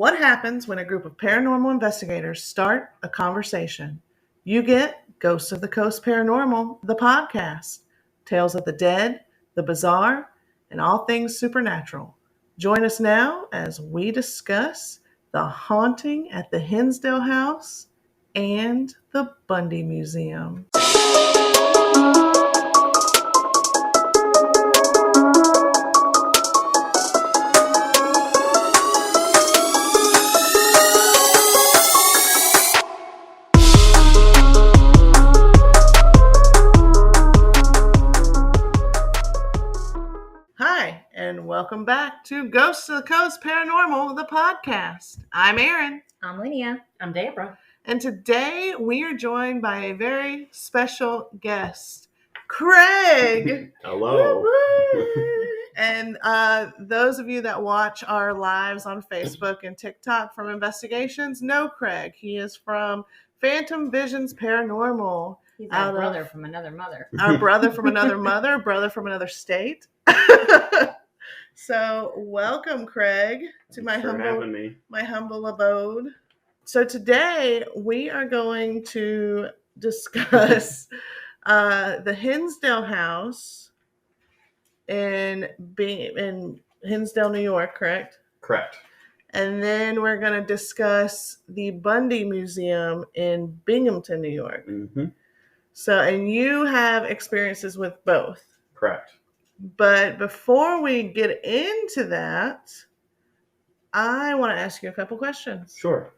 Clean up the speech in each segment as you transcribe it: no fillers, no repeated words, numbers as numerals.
What happens when a group of paranormal investigators start a conversation? You get Ghosts of the Coast Paranormal, the podcast. Tales of the dead, the bizarre, and all things supernatural. Join us now as we discuss the haunting at the Hinsdale House and the Bundy Museum. Hi, and welcome back to Ghosts of the Coast Paranormal, the podcast. I'm Erin. I'm Lydia. I'm Deborah. And today we are joined by a very special guest, Craig. Hello. And those of you that watch our lives on Facebook and TikTok from Investigations know Craig. He is from Phantom Visions Paranormal. He's our brother from another mother. Our brother from another mother, brother from another state. So welcome, Craig, to my humble abode. So today we are going to discuss the Hinsdale House in Hinsdale, New York, correct? Correct. And then we're going to discuss the Bundy Museum in Binghamton, New York. Mm-hmm. So, and you have experiences with both. Correct. But before we get into that, I want to ask you a couple questions. Sure.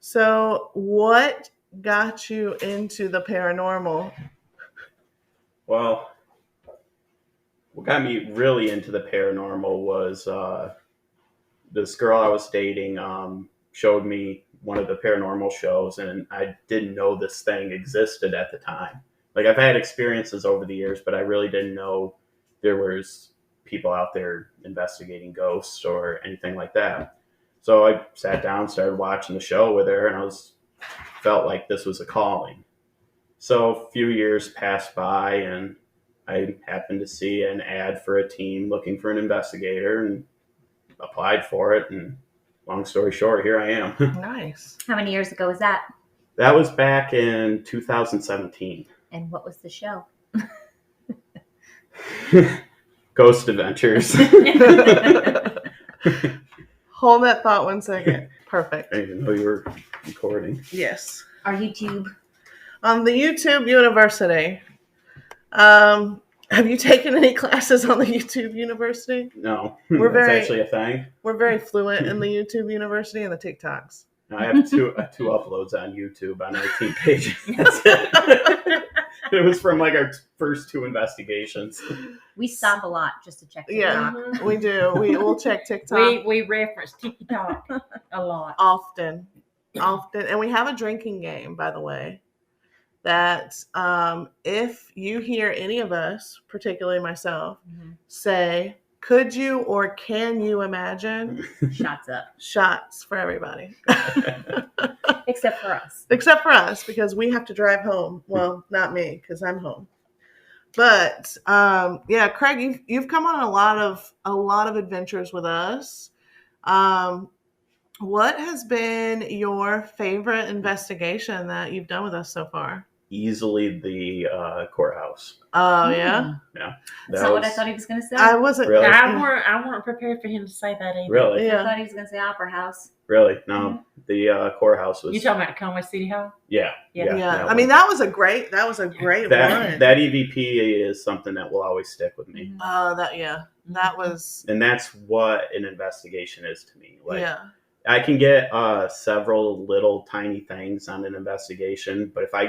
So, what got you into the paranormal? Well, what got me really into the paranormal was this girl I was dating showed me one of the paranormal shows, and I didn't know this thing existed at the time. Like, I've had experiences over the years, but I really didn't know there was people out there investigating ghosts or anything like that. So I sat down, started watching the show with her, and felt like this was a calling. So a few years passed by, and I happened to see an ad for a team looking for an investigator and applied for it. And long story short, here I am. Nice. How many years ago was that? That was back in 2017. And what was the show? Ghost Adventures. Hold that thought 1 second. Perfect. I didn't even know you were recording. Yes. Our YouTube. On the YouTube University. Have you taken any classes on the YouTube University? No, That's actually a thing. We're very fluent in the YouTube University and the TikToks. I have two uploads on YouTube on 19 pages. That's it. It was from like our first 2 investigations. We stop a lot just to check Yeah, TikTok. we do. We'll check TikTok We reference TikTok a lot. often. And we have a drinking game, by the way, that if you hear any of us, particularly myself, say, could you or can you imagine? Shots up. Shots for everybody. Except for us. Except for us, because we have to drive home. Well, not me, because I'm home. But yeah, Craig, you've come on a lot of adventures with us. What has been your favorite investigation that you've done with us so far? Easily the courthouse. Oh, yeah? Yeah. That's not what I thought he was going to say. I wasn't. Really? I weren't prepared for him to say that either. Really? I Yeah. thought he was going to say Opera House. Really? No. The courthouse was. You talking about Conway City Hall? Yeah. Yeah. Yeah. that I mean, one. that was a great one. that EVP is something that will always stick with me. That was. And that's what an investigation is to me. Like, yeah. I can get several little tiny things on an investigation, but if I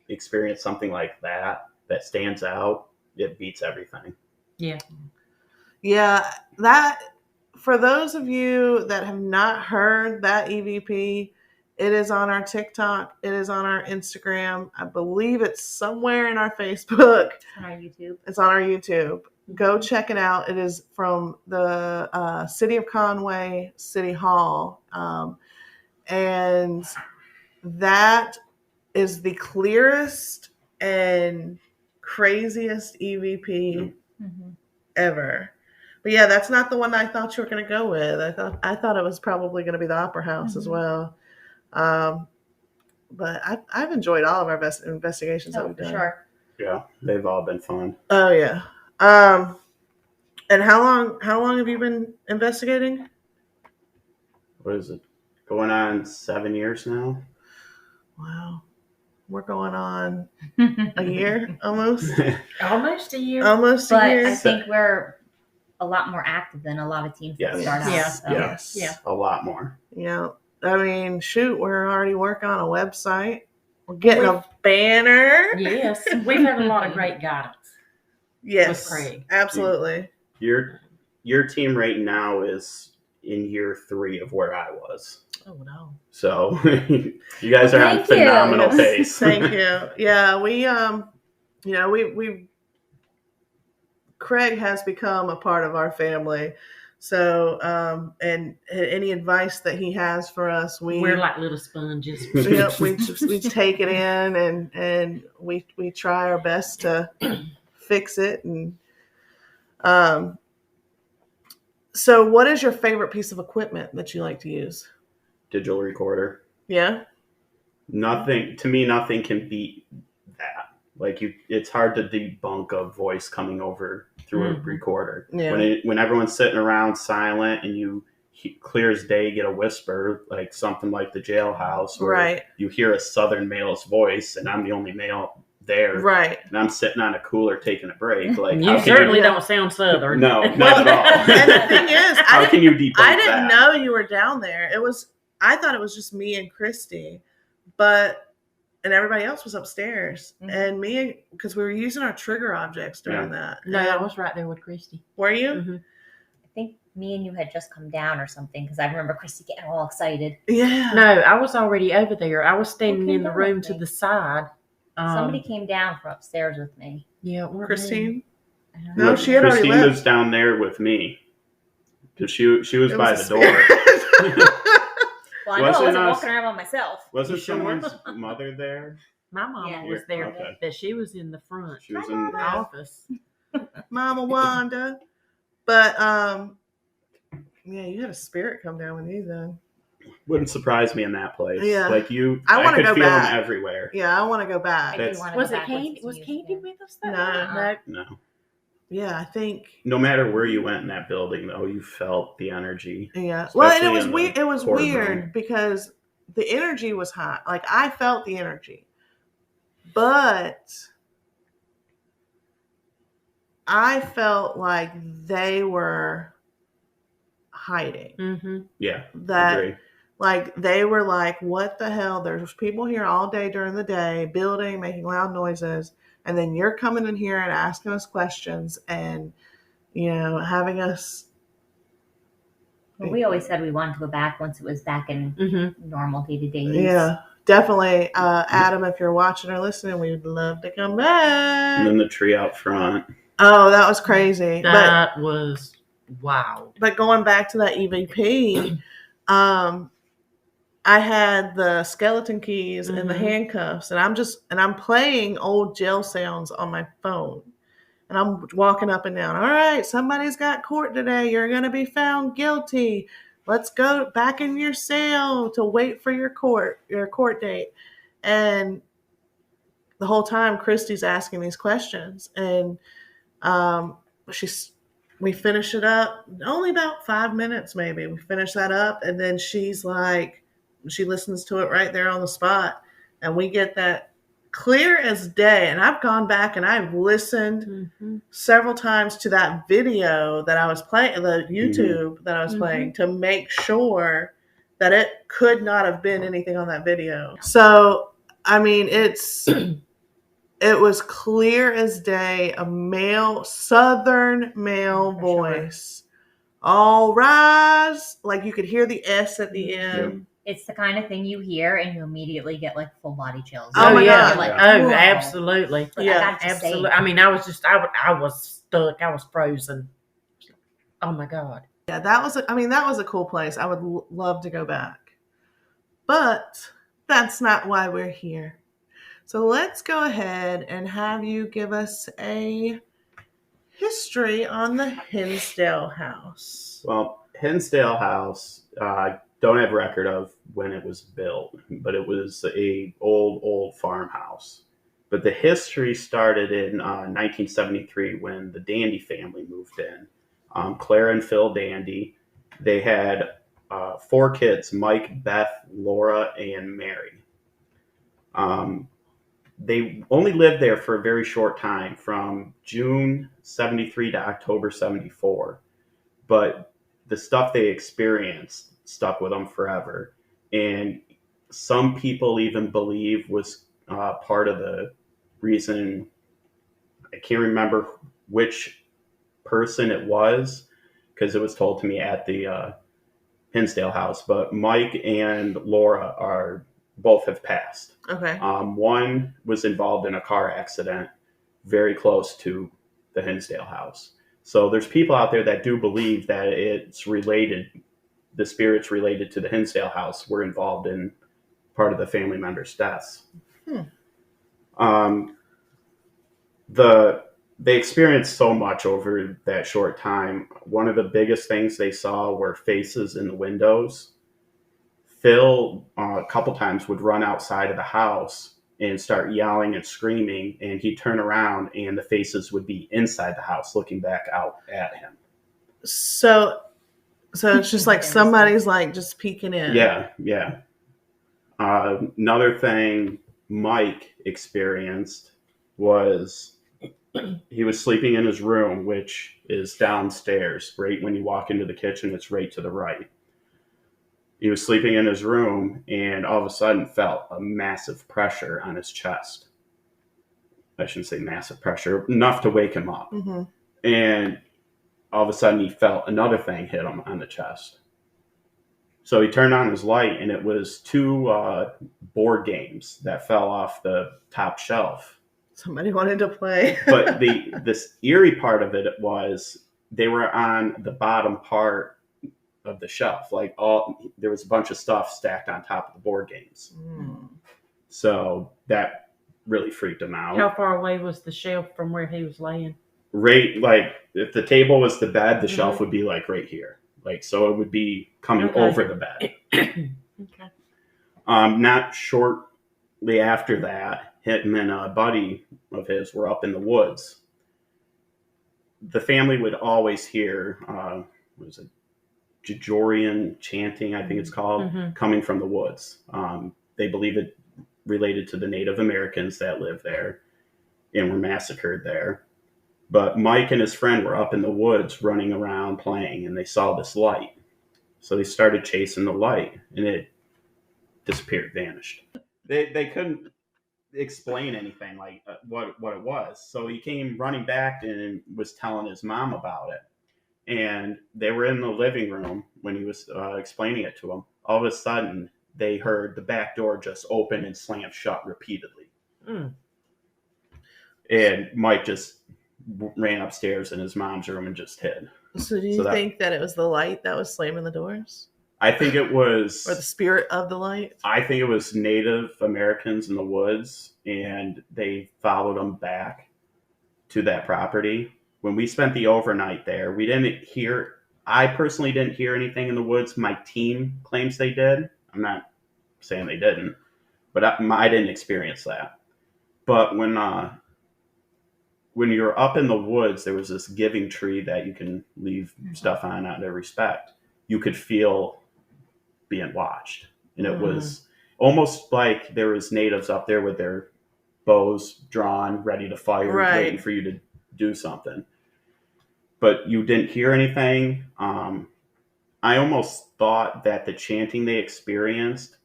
experience something like that stands out, it beats everything. Yeah. Yeah. That, for those of you that have not heard that EVP, it is on our TikTok. It is on our Instagram. I believe it's somewhere in our Facebook. On our YouTube. It's on our YouTube. Go check it out. It is from the City of Conway City Hall. And that is the clearest and craziest EVP ever. But yeah, that's not the one I thought you were going to go with. I thought it was probably going to be the Opera House as well. But I've enjoyed all of our investigations that Oh, we've for done. sure. Yeah, they've all been fun. Oh yeah. And how long have you been investigating? What is it? Going on 7 years now? Wow. We're going on a year almost. Almost a year. Almost a But year. I think we're a lot more active than a lot of teams that Yes. start out. Yeah. So. Yes. Yeah. A lot more. Yeah. I mean, shoot, we're already working on a website. We're getting a banner. Yes. We've had a lot of great guidance. Yes. With Craig. Absolutely. Your team right now is in year 3 of where I was. Oh no. So you guys are on Thank you. phenomenal Yes. pace. Thank you. Yeah, we Craig has become a part of our family. So, and any advice that he has for us, We're like little sponges. yep, we take it in and we try our best to fix it. And so, what is your favorite piece of equipment that you like to use? Digital recorder. Yeah. Nothing can beat that. Like it's hard to debunk a voice coming over through a recorder. Yeah. When everyone's sitting around silent and you clear as day get a whisper, like something like the jailhouse, where Right. you hear a Southern male's voice, and I'm the only male there, Right. and I'm sitting on a cooler taking a break. Like You how can certainly you- don't sound Southern. No, not at all. And the thing is, How can you debunk I didn't that? know you were down there. I thought it was just me and Christy, and everybody else was upstairs. Mhm. And me, because we were using our trigger objects during that. No, And- I was right there with Christy. Were you? Mhm. I think me and you had just come down or something because I remember Christy getting all excited. Yeah. No, I was already over there. I was standing came in the down room with to me? the side. Somebody came down from upstairs with me. Yeah, it weren't me. Christine? I don't No, know. she had already Christine left. was down there with me because she was It by was the a door. spirit. Well, I know I Wasn't wasn't us- walking around by myself. Wasn't You sure? someone's mother there? My mama Yeah. was there, Okay. but she was in the front She was in. office. Mama Wanda. But, yeah, you had a spirit come down with you then. Wouldn't surprise me in that place. Yeah. Like you, I wanna could go feel back. them everywhere. Yeah, I want to go back. I do That's- want to Was go it back once Candy? it's Was used Candy again. with us? That No. night? No, Yeah, I think. no matter where you went in that building, though, you felt the energy. Yeah. Well, and it Especially was in the weird. It was courtroom. weird because the energy was high. Like I felt the energy, but I felt like they were hiding. Mm-hmm. Yeah, That agree. like they were like, what the hell? There's people here all day during the day, building, making loud noises, and then you're coming in here and asking us questions and having us. Well, we always said we wanted to go back once it was back in Mm-hmm. normal day-to-day use. Yeah, definitely. Adam, if you're watching or listening, we'd love to come And back. then the tree out front. Oh, that was crazy. That was wild. But going back to that EVP, I had the skeleton keys and the Mhm. handcuffs, and I'm playing old jail sounds on my phone. And I'm walking up and down. All right, somebody's got court today. You're going to be found guilty. Let's go back in your cell to wait for your court date. And the whole time, Christy's asking these questions. And we finish it up. Only about 5 minutes, maybe. We finish that up. And then she's like, she listens to it right there on the spot. And we get that clear as day. And I've gone back and I've listened Mm-hmm. several times to that video that I was playing, the YouTube that I was Mhm. playing, to make sure that it could not have been anything on that video. So, I mean, it was clear as day, a Southern male For sure. voice. All rise. Like you could hear the S at the end. It's the kind of thing you hear and you immediately get like full body chills. Oh my yeah. God. You're like, Oh, whoa. absolutely. But Yeah, I got to Absolutely. say, I mean, I was stuck. I was frozen. Oh my God. Yeah, that was a cool place. I would love to go back. But that's not why we're here. So let's go ahead and have you give us a history on the Hinsdale House? Well, Hinsdale House, don't have record of when it was built, but it was a old farmhouse. But the history started in 1973 when the Dandy family moved in. Claire and Phil Dandy. They had 4 kids: Mike, Beth, Laura, and Mary. They only lived there for a very short time, from June 73 to October 74. But the stuff they experienced stuck with them forever. And some people even believe was part of the reason. I can't remember which person it was, because it was told to me at the Hinsdale House. But Mike and Laura both have passed. Okay. One was involved in a car accident very close to the Hinsdale House. So there's people out there that do believe that it's related, the spirits related to the Hinsdale House were involved in part of the family members' deaths. They experienced so much over that short time. One of the biggest things they saw were faces in the windows. Phil, a couple times, would run outside of the house and start yelling and screaming, and he'd turn around and the faces would be inside the house looking back out at him. So it's just like somebody's like just peeking in. Yeah. Another thing Mike experienced was he was sleeping in his room, which is downstairs. Right when you walk into the kitchen, it's right to the right. He was sleeping in his room and all of a sudden felt a massive pressure on his chest. I shouldn't say massive pressure, enough to wake him up. Mm-hmm. And all of a sudden he felt another thing hit him on the chest. So he turned on his light, and it was 2 board games that fell off the top shelf. Somebody wanted to play. But this eerie part of it was they were on the bottom part of the shelf. There was a bunch of stuff stacked on top of the board games. So that really freaked him out. How far away was the shelf from where he was laying? Right, if the table was the bed, the shelf would be right here. So it would be coming over the bed. Okay. Not shortly after that, him and a buddy of his were up in the woods. The family would always hear, Gregorian chanting, I think it's called, coming from the woods. They believe it related to the Native Americans that lived there and were massacred there. But Mike and his friend were up in the woods running around playing, and they saw this light. So they started chasing the light, and it disappeared, vanished. They couldn't explain anything what it was. So he came running back and was telling his mom about it. And they were in the living room when he was explaining it to them. All of a sudden, they heard the back door just open and slam shut repeatedly. And Mike just ran upstairs in his mom's room and just hid. So do you think that it was the light that was slamming the doors? I think it was... Or the spirit of the light? I think it was Native Americans in the woods, and they followed them back to that property. When we spent the overnight there, I personally didn't hear anything in the woods. My team claims they did. I'm not saying they didn't, but I didn't experience that. But when you're up in the woods, there was this giving tree that you can leave stuff on out of respect. You could feel being watched. And it was almost like there was natives up there with their bows drawn, ready to fire, waiting for you to do something. But you didn't hear anything. I almost thought that the chanting they experienced,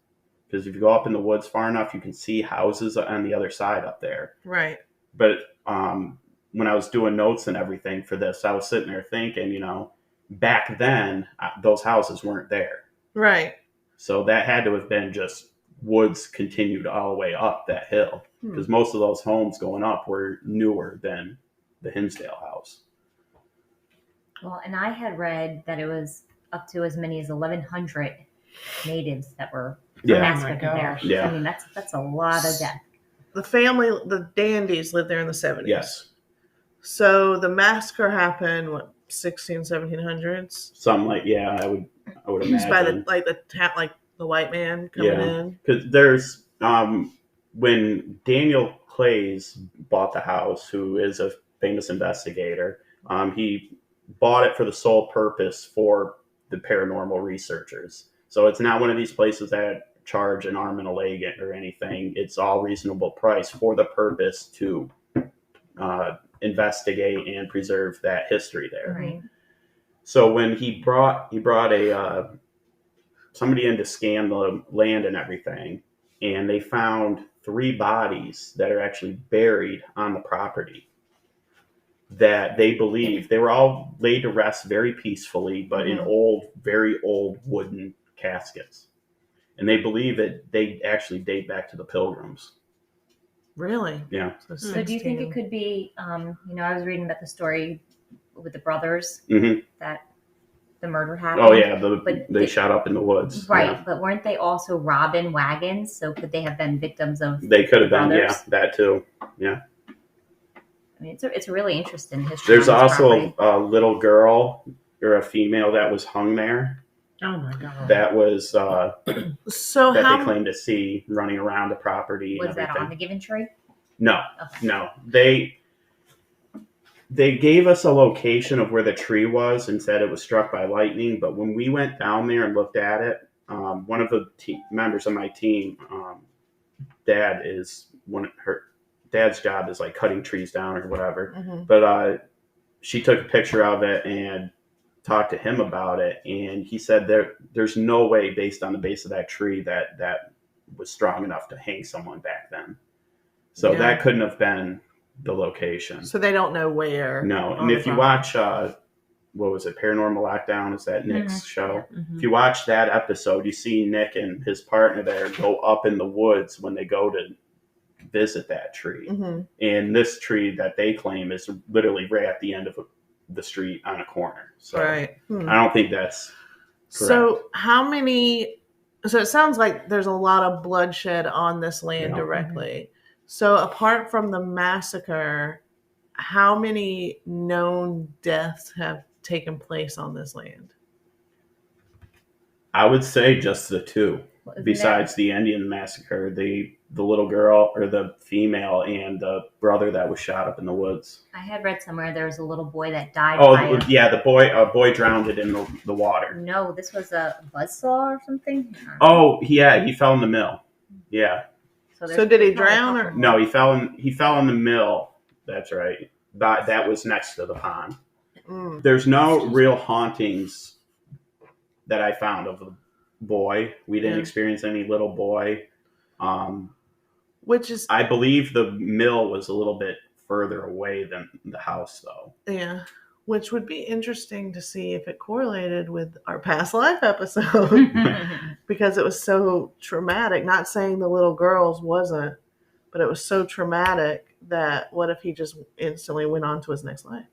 because if you go up in the woods far enough, you can see houses on the other side up there. Right. But when I was doing notes and everything for this, I was sitting there thinking, back then, those houses weren't there. Right. So that had to have been just woods continued all the way up that hill. Because most of those homes going up were newer than the Hinsdale House. Well, and I had read that it was up to as many as 1,100 natives that were massacred there. Yeah. I mean, that's a lot of death. The family, the Dandies, lived there in the 70s. Yes. So the massacre happened, what, 1700s? Something like, yeah, I would Just by imagine. the white man coming in. Because there's when Daniel Clays bought the house, who is a famous investigator, he bought it for the sole purpose for the paranormal researchers. So it's not one of these places that charge an arm and a leg or anything. It's all reasonable price for the purpose to investigate and preserve that history there. Right. So when he brought a somebody in to scan the land and everything, and they found 3 bodies that are actually buried on the property that they believe they were all laid to rest very peacefully, but in very old wooden caskets. And they believe that they actually date back to the Pilgrims. Really? Yeah. So do you think it could be, I was reading about the story with the brothers that the murder happened. Oh yeah, they shot up in the woods. Right, yeah. But weren't they also robbing wagons? So could they have been victims of? They could have been, brothers? that too. Yeah. I mean, it's a really interesting history. There's on this also property. a little girl or a female that was hung there. Oh my God. That was So that how they claimed to see running around the property. Was and that everything. on the Given Tree? No, Okay. no. They gave us a location of where the tree was and said it was struck by lightning. But when we went down there and looked at it, one of the members of my team, her dad's job is like cutting trees down or whatever. But she took a picture of it and talked to him about it, and he said there's no way, based on the base of that tree, that was strong enough to hang someone back then. So that couldn't have been the location. So they don't know where. No, and if you watch, what was it, Paranormal Lockdown? Is that Nick's show? If you watch that episode, you see Nick and his partner there go up in the woods when they go to visit that tree. And this tree that they claim is literally right at the end of the street on a corner. So Right. I don't think that's correct. So how many? So it sounds like there's a lot of bloodshed on this land directly. So apart from the massacre, how many known deaths have taken place on this land? I would say just the 2. Well, Besides the Indian massacre, the little girl or the female and the brother that was shot up in the woods. I had read somewhere there was a little boy that died. Oh yeah, a boy drowned in the water. No, this was a buzzsaw or something. Oh yeah, he fell in the mill. Yeah. So did he drown or No, he fell in the mill. That's right. That was next to the pond. There's no real hauntings that I found of the boy. We didn't experience any little boy. Which is, I believe the mill was a little bit further away than the house, though. yeah, which would be interesting to see if it correlated with our past life episode because it was so traumatic. Not saying the little girls wasn't, but it was so traumatic that what if he just instantly went on to his next life?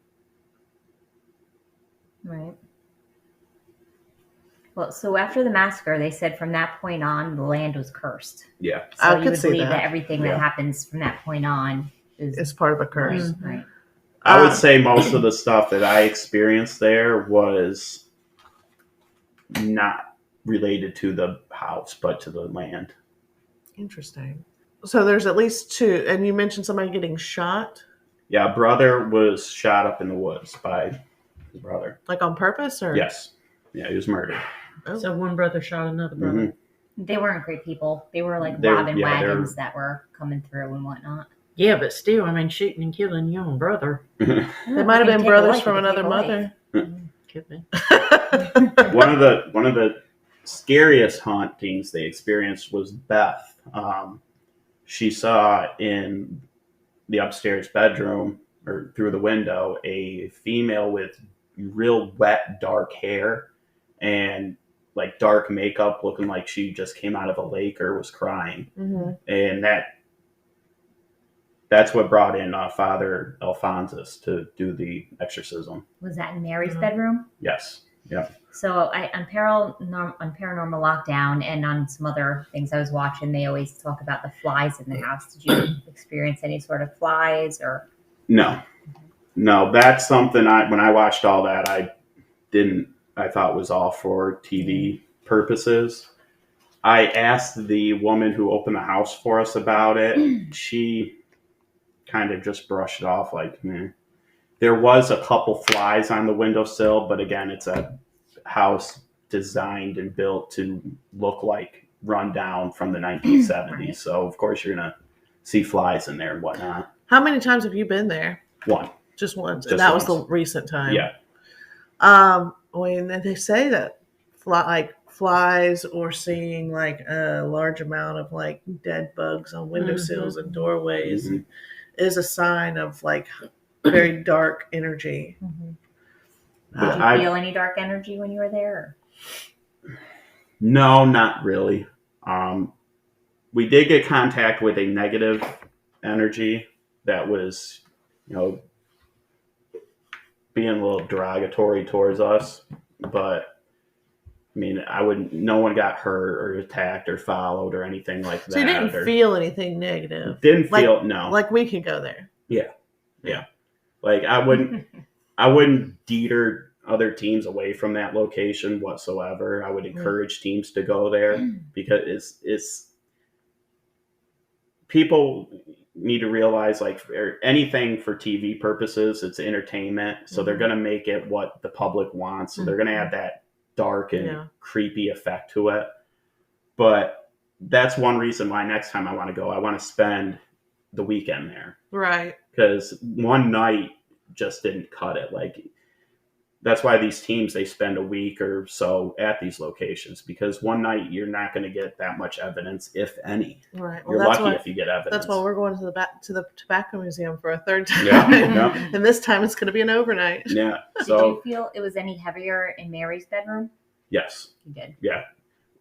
Right. Well, so after the massacre, they said from that point on, the land was cursed. Yeah. So I you could would see believe that. that everything that happens from that point on is It's part of a curse. right. I would say most of the stuff that I experienced there was not related to the house, but to the land. Interesting. So there's at least 2, and you mentioned somebody getting shot, Yeah, brother was shot up in the woods by his brother. like on purpose, or Yes. Yeah, he was murdered. Oh. So one brother shot another brother. Mm-hmm. They weren't great people. They were like They're- robbing yeah, wagons that were coming through and whatnot. Yeah, but still, I mean, shooting and killing your own brother. they might have been brothers from another mother. Could be. One of the scariest hauntings they experienced was Beth. She saw in the upstairs bedroom or through the window a female with real wet dark hair and like dark makeup, looking like she just came out of a lake or was crying. And that's what brought in Father Alphonsus to do the exorcism. Was that in Mary's bedroom? Yes. Yeah. So on Paranormal Lockdown and on some other things I was watching, they always talk about the flies in the house. Did you experience any sort of flies or? No. No, that's something when I watched all that, I thought was all for TV purposes. I asked the woman who opened the house for us about it. She kind of just brushed it off like, meh. There was a couple flies on the windowsill, but again, it's a house designed and built to look like rundown from the 1970s. Right. So, of course, you're going to see flies in there and whatnot. How many times have you been there? One. Just once. Just And that once. was the recent time. Yeah. When they say that flies or seeing like a large amount of like dead bugs on windowsills and doorways Mhm. is a sign of like very dark energy. But Did you feel any dark energy when you were there? No, not really. We did get contact with a negative energy that was, being a little derogatory towards us. But I mean, no one got hurt or attacked or followed or anything like that. So you didn't feel anything negative? Didn't feel, like, no. Like we could go there. Yeah. Like I wouldn't deter other teams away from that location whatsoever. I would encourage teams to go there because it's people need to realize, like, anything for TV purposes, it's entertainment. So they're going to make it what the public wants. So they're going to add that dark and creepy effect to it. But that's one reason why next time I want to go, I want to spend the weekend there. Right. Because one night just didn't cut it. Like, that's why these teams, they spend a week or so at these locations, because one night you're not going to get that much evidence, if any. Right. Well, You're lucky if you get evidence. That's why we're going to the Tobacco Museum for a third time. Yeah. And this time it's going to be an overnight. Yeah. Did So you feel it was any heavier in Mary's bedroom? yes. You did. Yeah.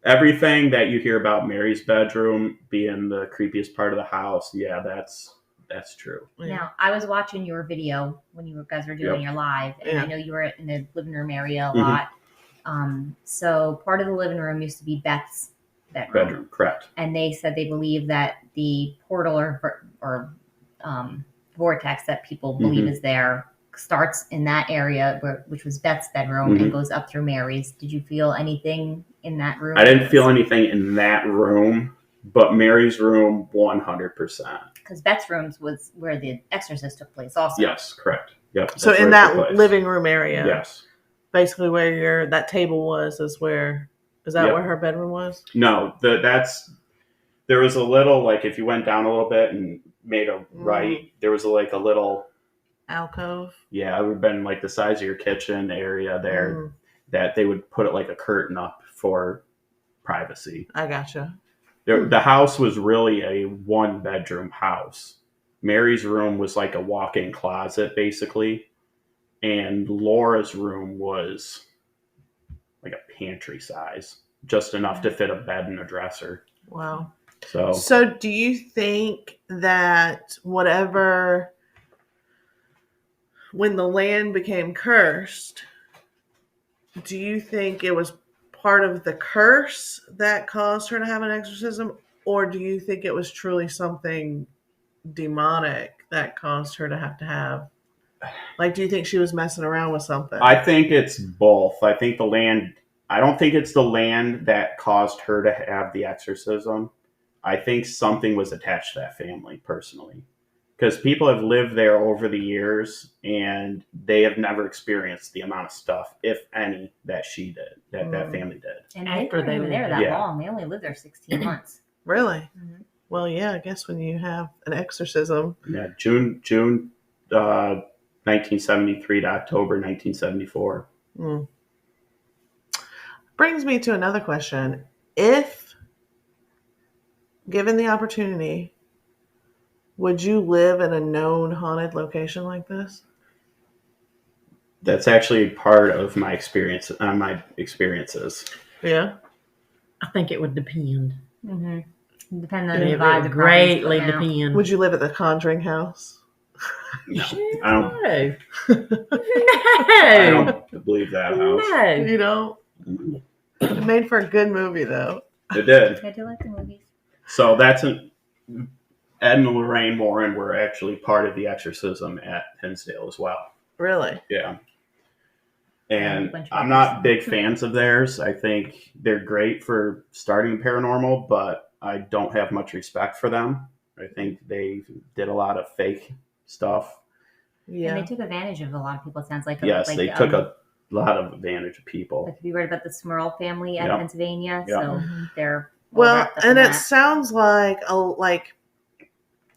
Everything that you hear about Mary's bedroom being the creepiest part of the house, yeah, that's true. Yeah. Now, I was watching your video when you guys were doing your live, and I know you were in the living room area a lot. So part of the living room used to be Beth's bedroom. Correct. And they said they believe that the portal or vortex that people believe is there starts in that area, which was Beth's bedroom, and goes up through Mary's. Did you feel anything in that room? I didn't feel anything in that room, but Mary's room, 100%. Because Beth's rooms was where the exorcist took place also. Yes, correct. Yep. So in that living room area, yes, basically where that table was is where where her bedroom was? No, there was a little, like, if you went down a little bit and made a right, there was a little alcove. Yeah, it would have been like the size of your kitchen area there, that they would put it like a curtain up for privacy. I gotcha. The house was really a one-bedroom house. Mary's room was like a walk-in closet, basically. And Laura's room was like a pantry size, just enough to fit a bed and a dresser. Wow. So do you think that when the land became cursed, do you think it was part of the curse that caused her to have an exorcism, or do you think it was truly something demonic that caused her to have like, do you think she was messing around with something? I think it's both. I don't think it's the land that caused her to have the exorcism. I think something was attached to that family, personally, because people have lived there over the years and they have never experienced the amount of stuff, if any, that she did, that family did. And after they were there that long, they only lived there 16 months. Really? Well, yeah, I guess when you have an exorcism. Yeah, June 1973 to October 1974. Brings me to another question. If given the opportunity, would you live in a known haunted location like this? That's actually part of my experience, my experiences. Yeah. I think it would depend. Depend on the It vibe. would greatly depend. Would you live at the Conjuring house? No, No. I don't believe that house. No. You don't? It made for a good movie, though. It did. I do like the movies. So that's Ed and Lorraine Warren were actually part of the exorcism at Hinsdale as well. Really? Yeah. A And bunch of I'm others. not big fans of theirs. I think they're great for starting paranormal, but I don't have much respect for them. I think they did a lot of fake stuff. Yeah. And they took advantage of a lot of people, it sounds like. Yes, like, they took a lot of advantage of people. Like, have you read about the Smurl family at Yep. Pennsylvania? Yep. So they're all Well, wrapped up and in it that. sounds like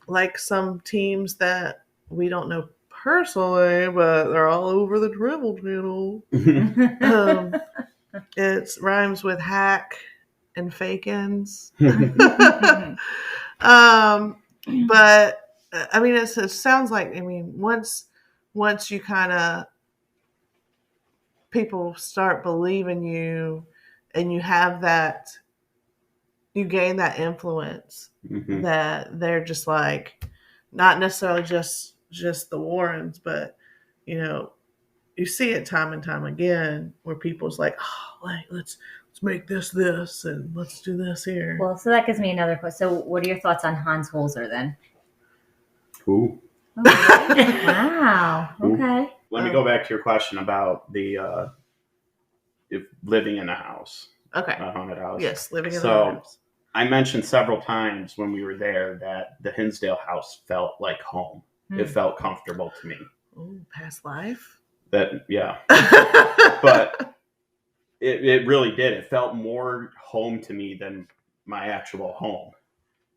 like some teams that we don't know personally, but they're all over the Travel Channel. It rhymes with hack and fakins. But I mean, it sounds like, I mean, once you kind of, people start believing you and you have that, you gain that influence Mhm. that they're just like, not necessarily just the Warrens, but you see it time and time again where people's like, oh, like, let's make this and let's do this here. Well, so that gives me another question. So what are your thoughts on Hans Holzer then? Ooh. Oh, wow. Ooh. Okay. Let me go back to your question about the if living in a house, Okay. a haunted house. Yes, living in So, the house. I mentioned several times when we were there that the Hinsdale House felt like home. It felt comfortable to me. Oh, past life. Yeah. But it really did. It felt more home to me than my actual home.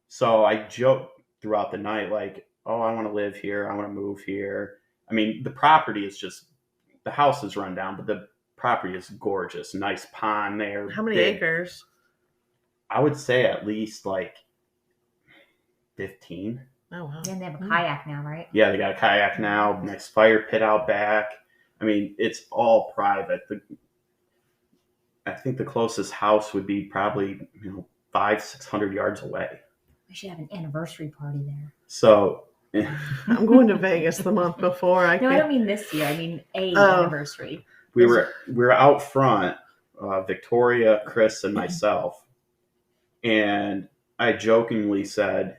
So I joked throughout the night, like, oh, I want to live here. I want to move here. I mean, the property is just, the house is run down, but the property is gorgeous. Nice pond there. How many big. acres? I would say at least like 15. Oh, wow. And they have a kayak now, right? Yeah, they got a kayak now. Nice fire pit out back. I mean, it's all private. I think the closest house would be probably 500-600 yards away. We should have an anniversary party there. So I'm going to Vegas the month before. No, I don't mean this year. I mean Oh. anniversary. we were out front, Victoria, Chris, and myself, and I jokingly said,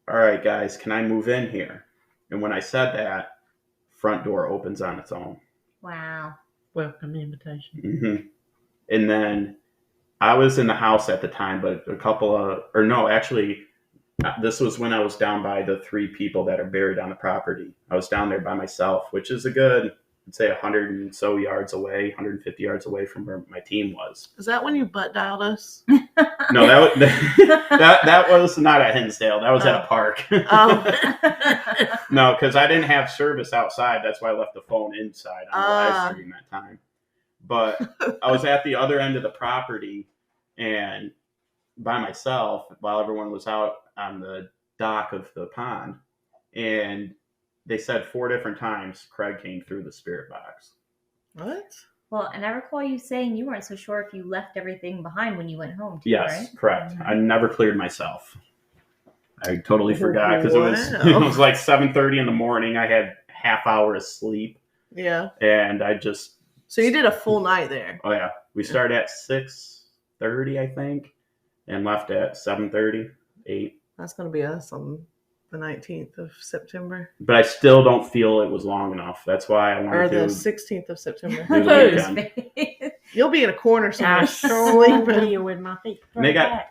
"All right, guys, can I move in here?" And when I said that, front door opens on its own. Wow. Welcome invitation. Mm-hmm. And then I was in the house at the time, but this was when I was down by the 3 people that are buried on the property. I was down there by myself, which is a good, I'd say 100 and so yards away, 150 yards away from where my team was. Is that when you butt dialed us? No, that was not at Hinsdale. That was at a park. Oh. No, because I didn't have service outside. That's why I left the phone inside on the live stream that time. But I was at the other end of the property and by myself while everyone was out on the dock of the pond. And they said 4 different times Craig came through the spirit box. What? Well, and I recall you saying you weren't so sure if you left everything behind when you went home, too, Yes, right? correct. Mm-hmm. I never cleared myself. I totally forgot because Wow. it was like 7:30 in the morning. I had half hour of sleep. Yeah. And I just... So you did a full night there. Oh, yeah. We started at 6:30, I think, and left at 7:30, 8. That's going to be us on the 19th of September. But I still don't feel it was long enough. That's why I Or wanted the to... 16th of September. Do the weekend. You'll be in a corner somewhere I sleeping. you with my feet. And they got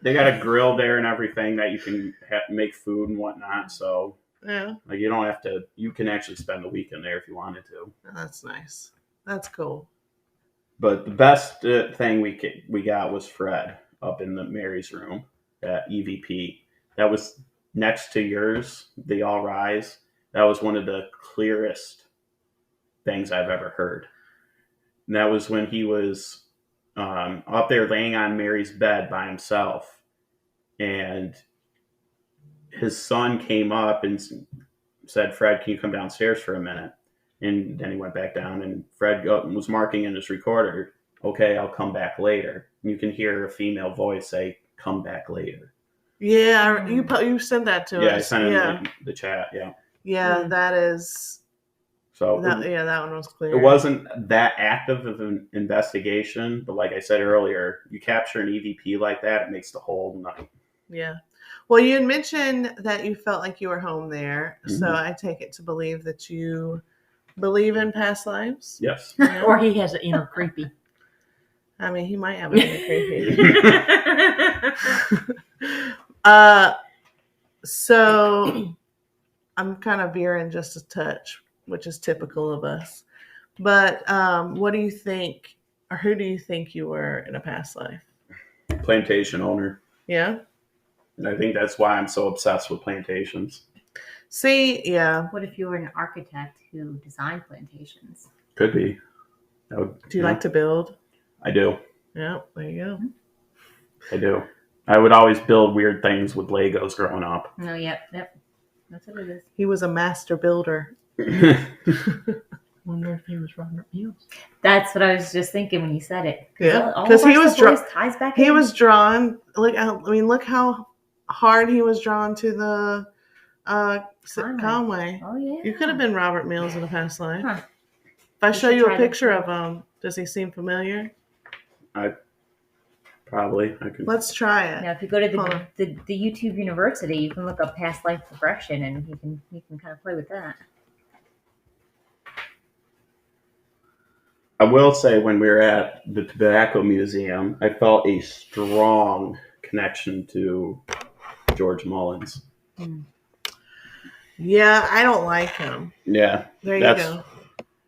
a grill there and everything that you can make food and whatnot. So Yeah. like you don't have to. You can actually spend the weekend there if you wanted to. That's nice. That's cool. But the best thing we got was Fred up in the Mary's room at EVP. That was next to yours, the All Rise. That was one of the clearest things I've ever heard. And that was when he was up there laying on Mary's bed by himself. And his son came up and said, "Fred, can you come downstairs for a minute?" And then he went back down, and Fred was marking in his recorder, "Okay, I'll come back later." And you can hear a female voice say, "Come back later." Yeah, you sent that to us. Yeah, I sent him the chat, yeah. Yeah, that is... So that one was clear. it wasn't that active of an investigation, but like I said earlier, you capture an EVP like that, it makes the whole night. Yeah. Well, you had mentioned that you felt like you were home there, so Mhm. I take it to believe that you believe in past lives. Yes. Yeah. Or he has an inner creepy. I mean, he might have an inner creepy. So I'm kind of veering just a touch, which is typical of us. But what do you think, or who do you think you were in a past life? Plantation owner. Yeah. And I think that's why I'm so obsessed with plantations. See, yeah. What if you were an architect who designed plantations? Could be. Do you like to build? I do. Yeah, there you go. I do. I would always build weird things with Legos growing up. No, yep. That's what it is. He was a master builder. Wonder if he was Robert Mills. That's what I was just thinking when you said it. Yeah, all because of our he was stuff always ties back he in. was drawn. Look how hard he was drawn to the Conway. Oh yeah. You could have been Robert Mills in a past life. Huh. If I We show should you a try that. picture of him, does he seem familiar? Probably. I could. Let's try it. Now, if you go to Hold on. the YouTube University, you can look up past life regression, and you can kind of play with that. I will say when we were at the Tobacco Museum, I felt a strong connection to George Mullins. Yeah, I don't like him. Yeah. There you That's- go.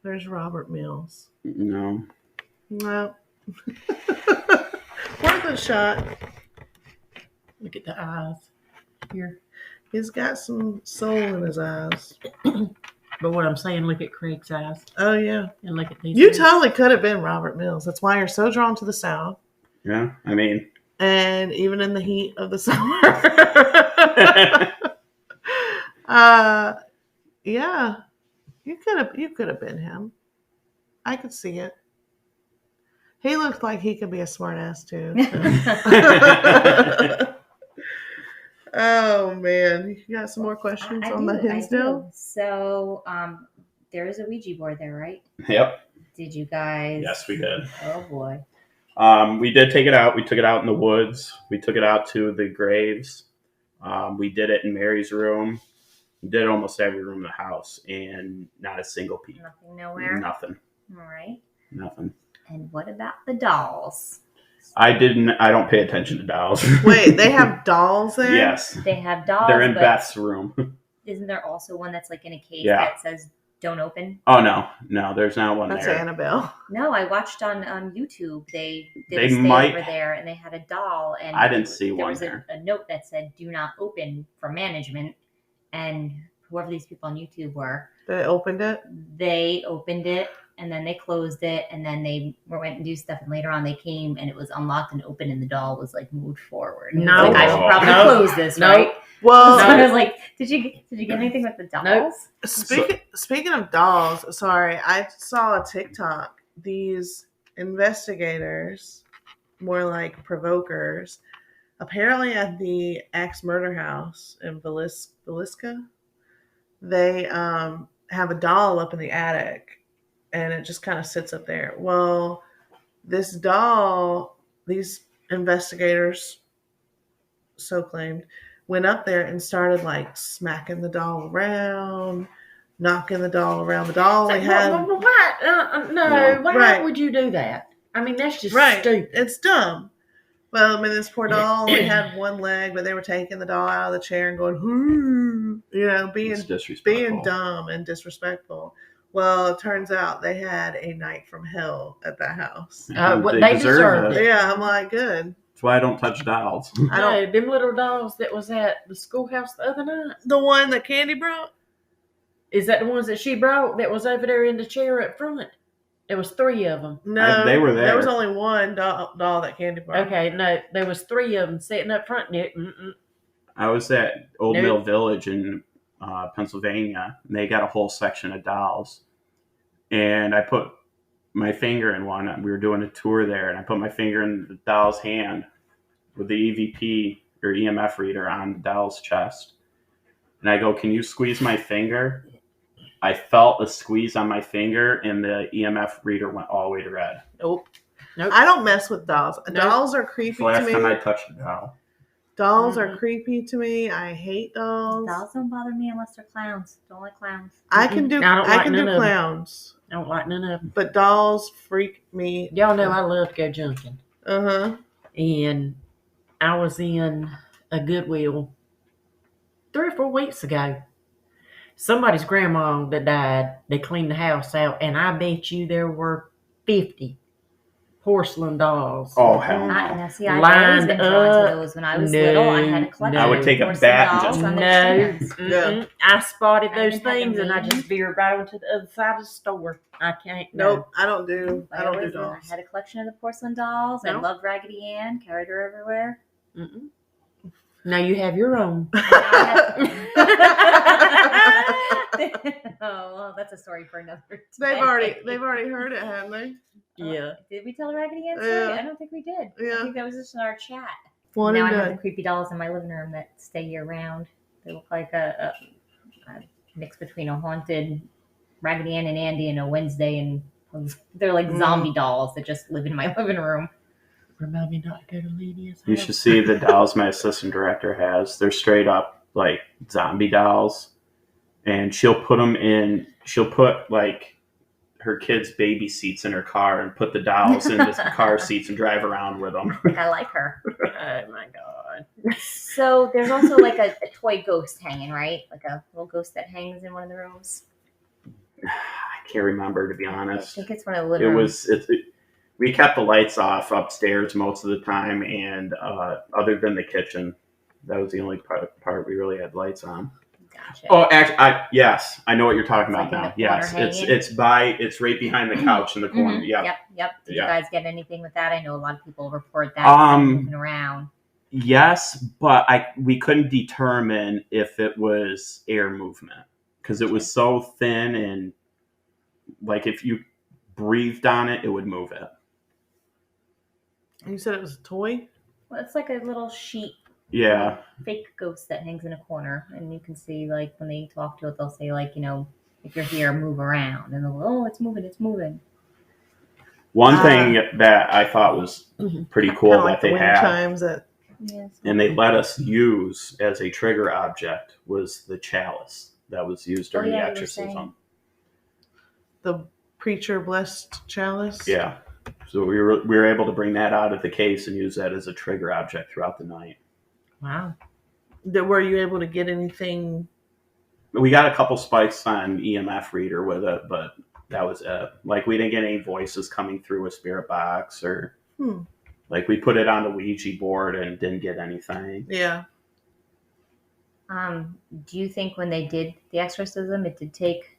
There's Robert Mills. No. No. Worth a shot. Look at the eyes here. He's got some soul in his eyes. But what I'm saying, look at Craig's eyes Oh, yeah. and look at these. You eyes. totally could have been Robert Mills. That's why you're so drawn to the South. Yeah. I mean, And even in the heat of the summer. Yeah. You could have been him. I could see it. He looked like he could be a smart ass too. Oh man. You got some more questions on the Hinsdale? So, there is a Ouija board there, right? yep. Did you guys? Yes, we did. Oh boy. We did take it out. We took it out in the woods. We took it out to the graves. We did it in Mary's room. We did almost every room in the house, and not a single peep. Nothing nowhere. Nothing. All right. Nothing. And what about the dolls? I don't pay attention to dolls. Wait, they have dolls there? Yes. They have dolls. They're in but Beth's room. Isn't there also one that's like in a case Yeah. that says "Don't open"? Oh, no, there's not one That's there. Annabelle. No, I watched on YouTube. They did They a stay might- over there, and they had a doll, and I didn't see there one was there. a note that said "Do not open" for management. And whoever these people on YouTube were, They opened it? they opened it and then they closed it, and then they went and do stuff. And later on, they came and it was unlocked and open, and the doll was like moved forward. And No. like, I should probably No. close this, No. right? Well, So I was like, did you get anything with the dolls? Nope. Speaking of dolls, sorry, I saw a TikTok. These investigators, more like provokers, apparently at the axe murder house in Villisca, they have a doll up in the attic, and it just kind of sits up there. Well, this doll, these investigators, so claimed, went up there and started like smacking the doll around, knocking the doll around. The doll only had Why? No, No. why Right. would you do that? I mean, that's just right. stupid. It's dumb. Well, I mean, this poor doll only had one leg, but they were taking the doll out of the chair and going, "Hoo," being It's disrespectful. being dumb and disrespectful. Well, it turns out they had a night from hell at that house. What they deserved it. Yeah, I'm like, good. That's why I don't touch dolls. I don't. No, them little dolls that was at the schoolhouse the other night. The one that Candy brought? Is that the ones that she brought that was over there in the chair up front? There was 3 of them. No, they were there. There was only one doll that Candy brought. Okay, no, there was 3 of them sitting up front. I was at Old Nope. Mill Village in Pennsylvania, and they got a whole section of dolls. And I put my finger in one. We were doing a tour there, and I put my finger in the doll's hand with the EVP or EMF reader on the doll's chest. And I go, "Can you squeeze my finger?" I felt a squeeze on my finger, and the EMF reader went all the way to red. Nope. Nope. I don't mess with dolls. Nope. Dolls are creepy The last to time I me. touched a doll. Dolls are creepy to me. I hate dolls. Dolls don't bother me unless they're clowns. Don't like clowns. I can do clowns. I don't like none of them. But dolls freak me. Y'all know I love to go junking. Uh-huh. And I was in a Goodwill 3 or 4 weeks ago. Somebody's grandma that died, they cleaned the house out, and I bet you there were 50 porcelain dolls. Oh, hell no. I've always been drawn to those. When I was little, I had a collection. I would take a bat and just... Yeah. I spotted those things, and I just veered right onto the other side of the store. I can't. Nope, I don't do dolls. I had a collection of the porcelain dolls. I loved Raggedy Ann. Carried her everywhere. Mm-mm. Now you have your own. Oh, well, that's a story for another day. They've already heard it, haven't they? Yeah. Did we tell the Raggedy Ann story? Yeah. I don't think we did. Yeah. I think that was just in our chat. One now and I have done. the creepy dolls in my living room that stay year round. They look like a mix between a haunted Raggedy Ann and Andy and a Wednesday, and they're like zombie dolls that just live in my living room. Remind me not to go to Lydia's house. You should see the dolls my assistant director has. They're straight up like zombie dolls. And she'll put like her kids' baby seats in her car and put the dolls in the car seats and drive around with them. I like her. Oh my God. So there's also like a toy ghost hanging, right? Like a little ghost that hangs in one of the rooms. I can't remember, to be honest. I think it's one of the living rooms. We kept the lights off upstairs most of the time, and other than the kitchen, that was the only part we really had lights on. Gotcha. Oh, actually, yes, I know what you're talking about like now. Yes, it's right behind the couch in the corner. Mm-hmm. Yep. Did you guys get anything with that? I know a lot of people report that moving around. Yes, but we couldn't determine if it was air movement because it was so thin, and like if you breathed on it, it would move it. You said it was a toy? Well, it's like a little sheet. Yeah. Fake ghost that hangs in a corner, and you can see like when they talk to it, they'll say like, if you're here, move around, and they'll go, oh, it's moving. One thing that I thought was pretty cool that like they wind had, chimes and they let us use as a trigger object, was the chalice that was used during the exorcism. The preacher blessed chalice? Yeah. So we were able to bring that out of the case and use that as a trigger object throughout the night. Wow. Were you able to get anything? We got a couple spikes on EMF reader with it, but that was it. Like, we didn't get any voices coming through a spirit box or like we put it on the Ouija board and didn't get anything. Yeah. Do you think when they did the exorcism, it did take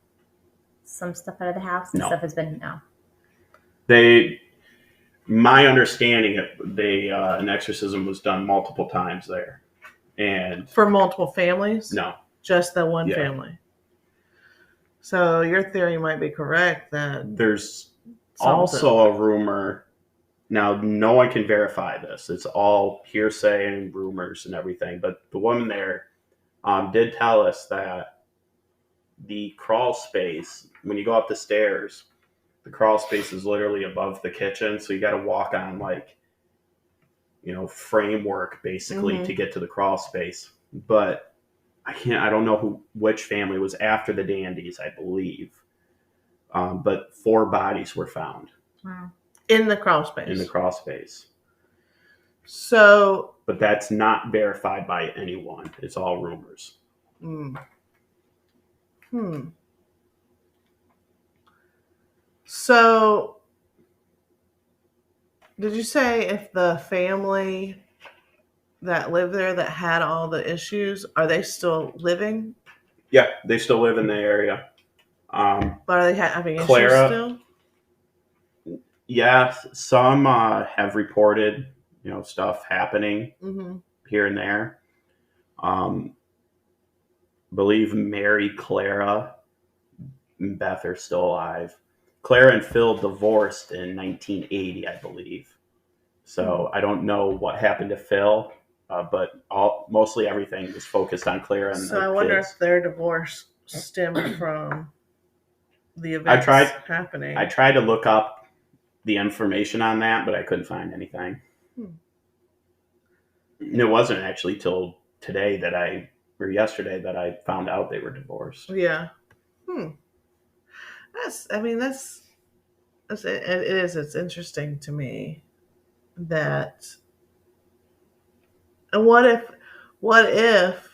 some stuff out of the house? No. Stuff has been My understanding, an exorcism was done multiple times there, and for multiple families. No, just the one family. So your theory might be correct that there's also a rumor. Now, no one can verify this; it's all hearsay and rumors and everything. But the woman there did tell us that the crawl space, when you go up the stairs, the crawl space is literally above the kitchen, so you got to walk on framework basically to get to the crawl space. But I don't know which family was after the Dandys, I believe. But 4 bodies were found. Wow. In the crawl space. In the crawl space. So, but that's not verified by anyone. It's all rumors. So, did you say if the family that lived there that had all the issues, are they still living? Yeah, they still live in the area. But are they having Clara, issues still? Yeah, some have reported, stuff happening here and there. Believe Mary, Clara, and Beth are still alive. Clara and Phil divorced in 1980, I believe. So I don't know what happened to Phil, but mostly everything was focused on Clara and so I wonder if their divorce stemmed from the events happening. I tried to look up the information on that, but I couldn't find anything. it wasn't actually till yesterday that I found out they were divorced. Yeah. It's interesting to me that, and what if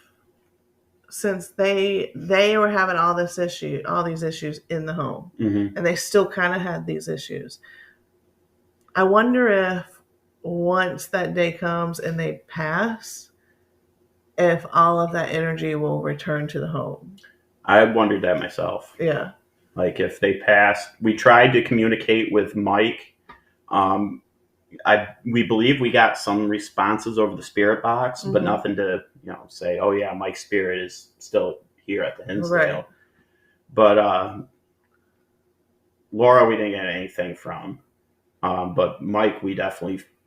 since they were having all these issues in the home, Mm-hmm. and they still kind of had these issues. I wonder if once that day comes and they pass, if all of that energy will return to the home. I wondered that myself. Yeah. Like if they passed, we tried to communicate with Mike. We believe we got some responses over the spirit box, but nothing to say, oh yeah, Mike's spirit is still here at the Hinsdale. Right. But Laura, we didn't get anything from. But Mike,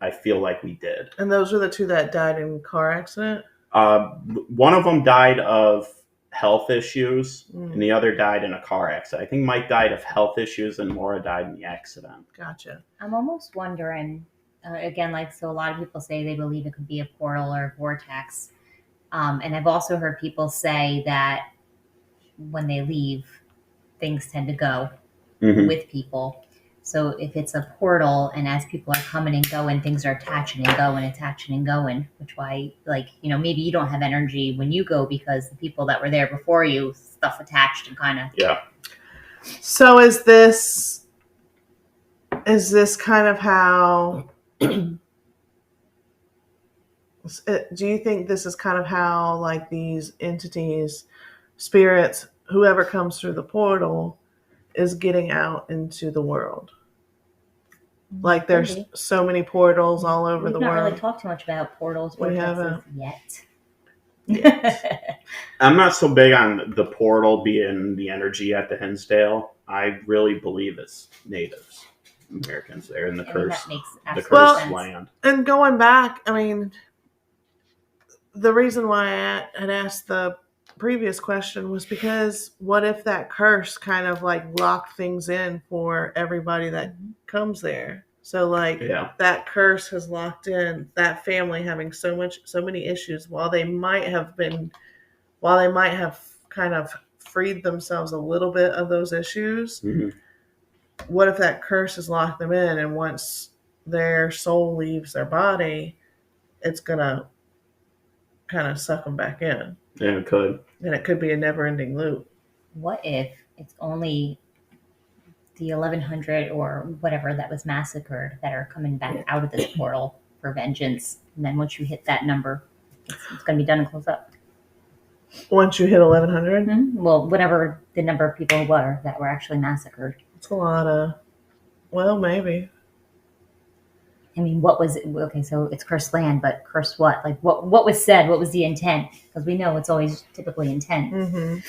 I feel like we did. And those were the two that died in car accident? One of them died of health issues, and the other died in a car accident. I think Mike died of health issues, and Laura died in the accident. Gotcha. I'm almost wondering, again, so a lot of people say they believe it could be a portal or a vortex. And I've also heard people say that when they leave, things tend to go with people. So if it's a portal, and as people are coming and going, things are attaching and going, which why, maybe you don't have energy when you go because the people that were there before you, stuff attached and kind of. Yeah. So is this kind of how, do you think this is kind of how, like, these entities, spirits, whoever comes through the portal is getting out into the world? Like, there's so many portals all over the world. We've not really talked too much about portals, vortexes yet. I'm not so big on the portal being the energy at the Hinsdale. I really believe it's natives, Americans there in the cursed land. And going back, I mean, the reason why I had asked the previous question was because what if that curse kind of like locked things in for everybody that comes there? So that curse has locked in that family having so many issues while they might have kind of freed themselves a little bit of those issues. What if that curse has locked them in, and once their soul leaves their body, it's gonna kind of suck them back in? Yeah, it could. And it could be a never-ending loop. What if it's only the 1100 or whatever that was massacred that are coming back out of this portal for vengeance? And then once you hit that number, it's going to be done and close up. Once you hit 1100? Well, whatever the number of people were that were actually massacred. It's a lot of... Well, maybe. I mean, what was it? Okay, so it's cursed land, but cursed what? Like, what was said? What was the intent? Because we know it's always typically intent.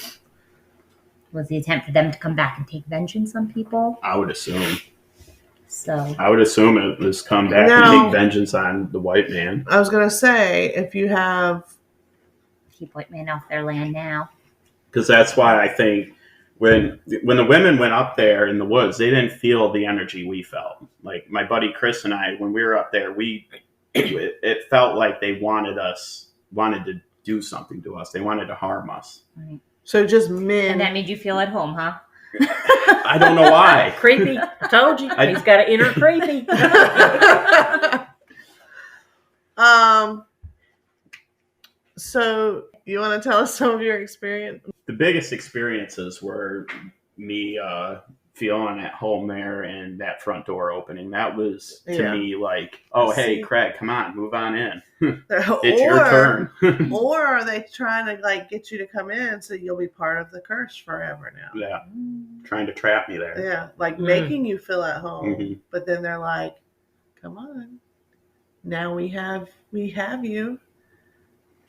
Was the intent for them to come back and take vengeance on people? I would assume. So I would assume it was come back and take vengeance on the white man. I was going to say, if you have... Keep white men off their land now. Because that's why I think when the women went up there in the woods, they didn't feel the energy we felt. Like my buddy Chris and I, when we were up there, it felt like they wanted to do something to us. They wanted to harm us. Right. So just men. And that made you feel at home, huh? I don't know why. Creepy. I told you. He's got an inner creepy. So you want to tell us some of your experience? The biggest experiences were me feeling at home there and that front door opening. That was to me like, oh, hey, Craig, come on, move on in. It's your turn. Or are they trying to like get you to come in so you'll be part of the curse forever now? Yeah, trying to trap me there. Yeah, like making you feel at home. But then they're like, come on, now we have you.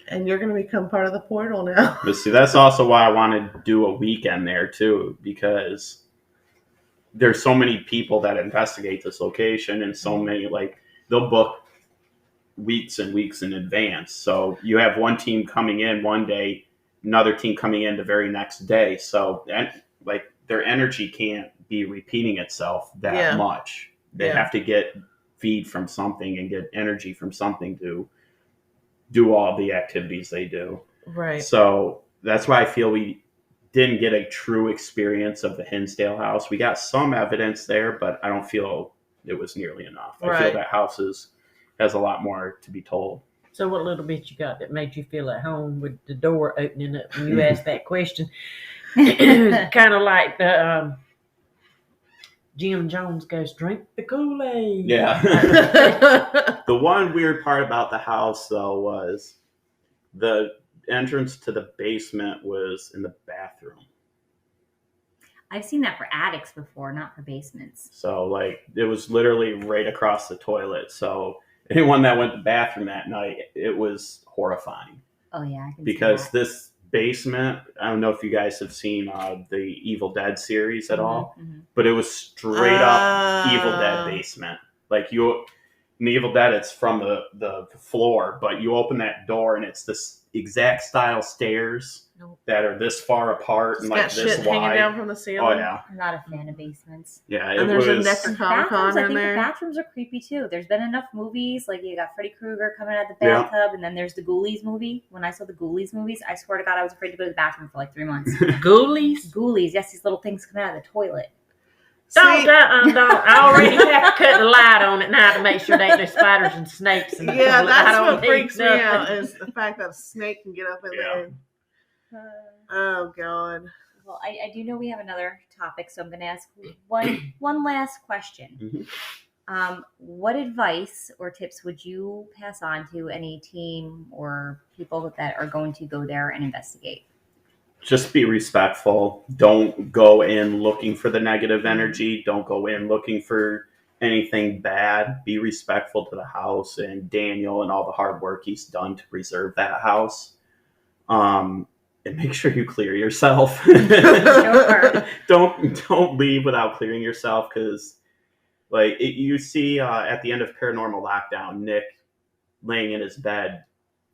And you're going to become part of the portal now. But see, that's also why I want to do a weekend there too, because there's so many people that investigate this location, and so many, like, they'll book weeks and weeks in advance. So you have one team coming in one day, another team coming in the very next day. So like their energy can't be repeating itself that much. They have to get feed from something and get energy from something to do all the activities they do. Right. So that's why I feel we didn't get a true experience of the Hinsdale House. We got some evidence there, but I don't feel it was nearly enough. I feel that house has a lot more to be told. So what little bit you got that made you feel at home with the door opening up when you asked that question? Kind of like the Jim Jones goes, drink the Kool-Aid. Yeah. The one weird part about the house, though, was the entrance to the basement was in the bathroom. I've seen that for attics before, not for basements. So, like, it was literally right across the toilet. So anyone that went to the bathroom that night, it was horrifying. Oh, yeah. Because this basement, I don't know if you guys have seen the Evil Dead series at all, but it was straight up Evil Dead basement. Like, in the Evil Dead, it's from the floor, but you open that door and it's this exact style stairs that are this far apart and like this shit wide. Hanging down from the ceiling. Oh, yeah. I'm not a fan of basements. Yeah, and there's a Necronomicon in there. The bathrooms are creepy too. There's been enough movies, like you got Freddy Krueger coming out of the bathtub, and then there's the Ghoulies movie. When I saw the Ghoulies movies, I swear to God, I was afraid to go to the bathroom for like 3 months. Ghoulies? Ghoulies, yes, these little things come out of the toilet. Don't. I already have to cut the light on it now to make sure there ain't no spiders and snakes. And Yeah, that's what freaks me out is the fact that a snake can get up in there. Oh, God. Well, I do know we have another topic, so I'm going to ask one last question. What advice or tips would you pass on to any team or people that are going to go there and investigate? Just be respectful. Don't go in looking for the negative energy. Don't go in looking for anything bad. Be respectful to the house and Daniel and all the hard work he's done to preserve that house. And make sure you clear yourself. Sure. Don't leave without clearing yourself, because like you see at the end of Paranormal Lockdown, Nick laying in his bed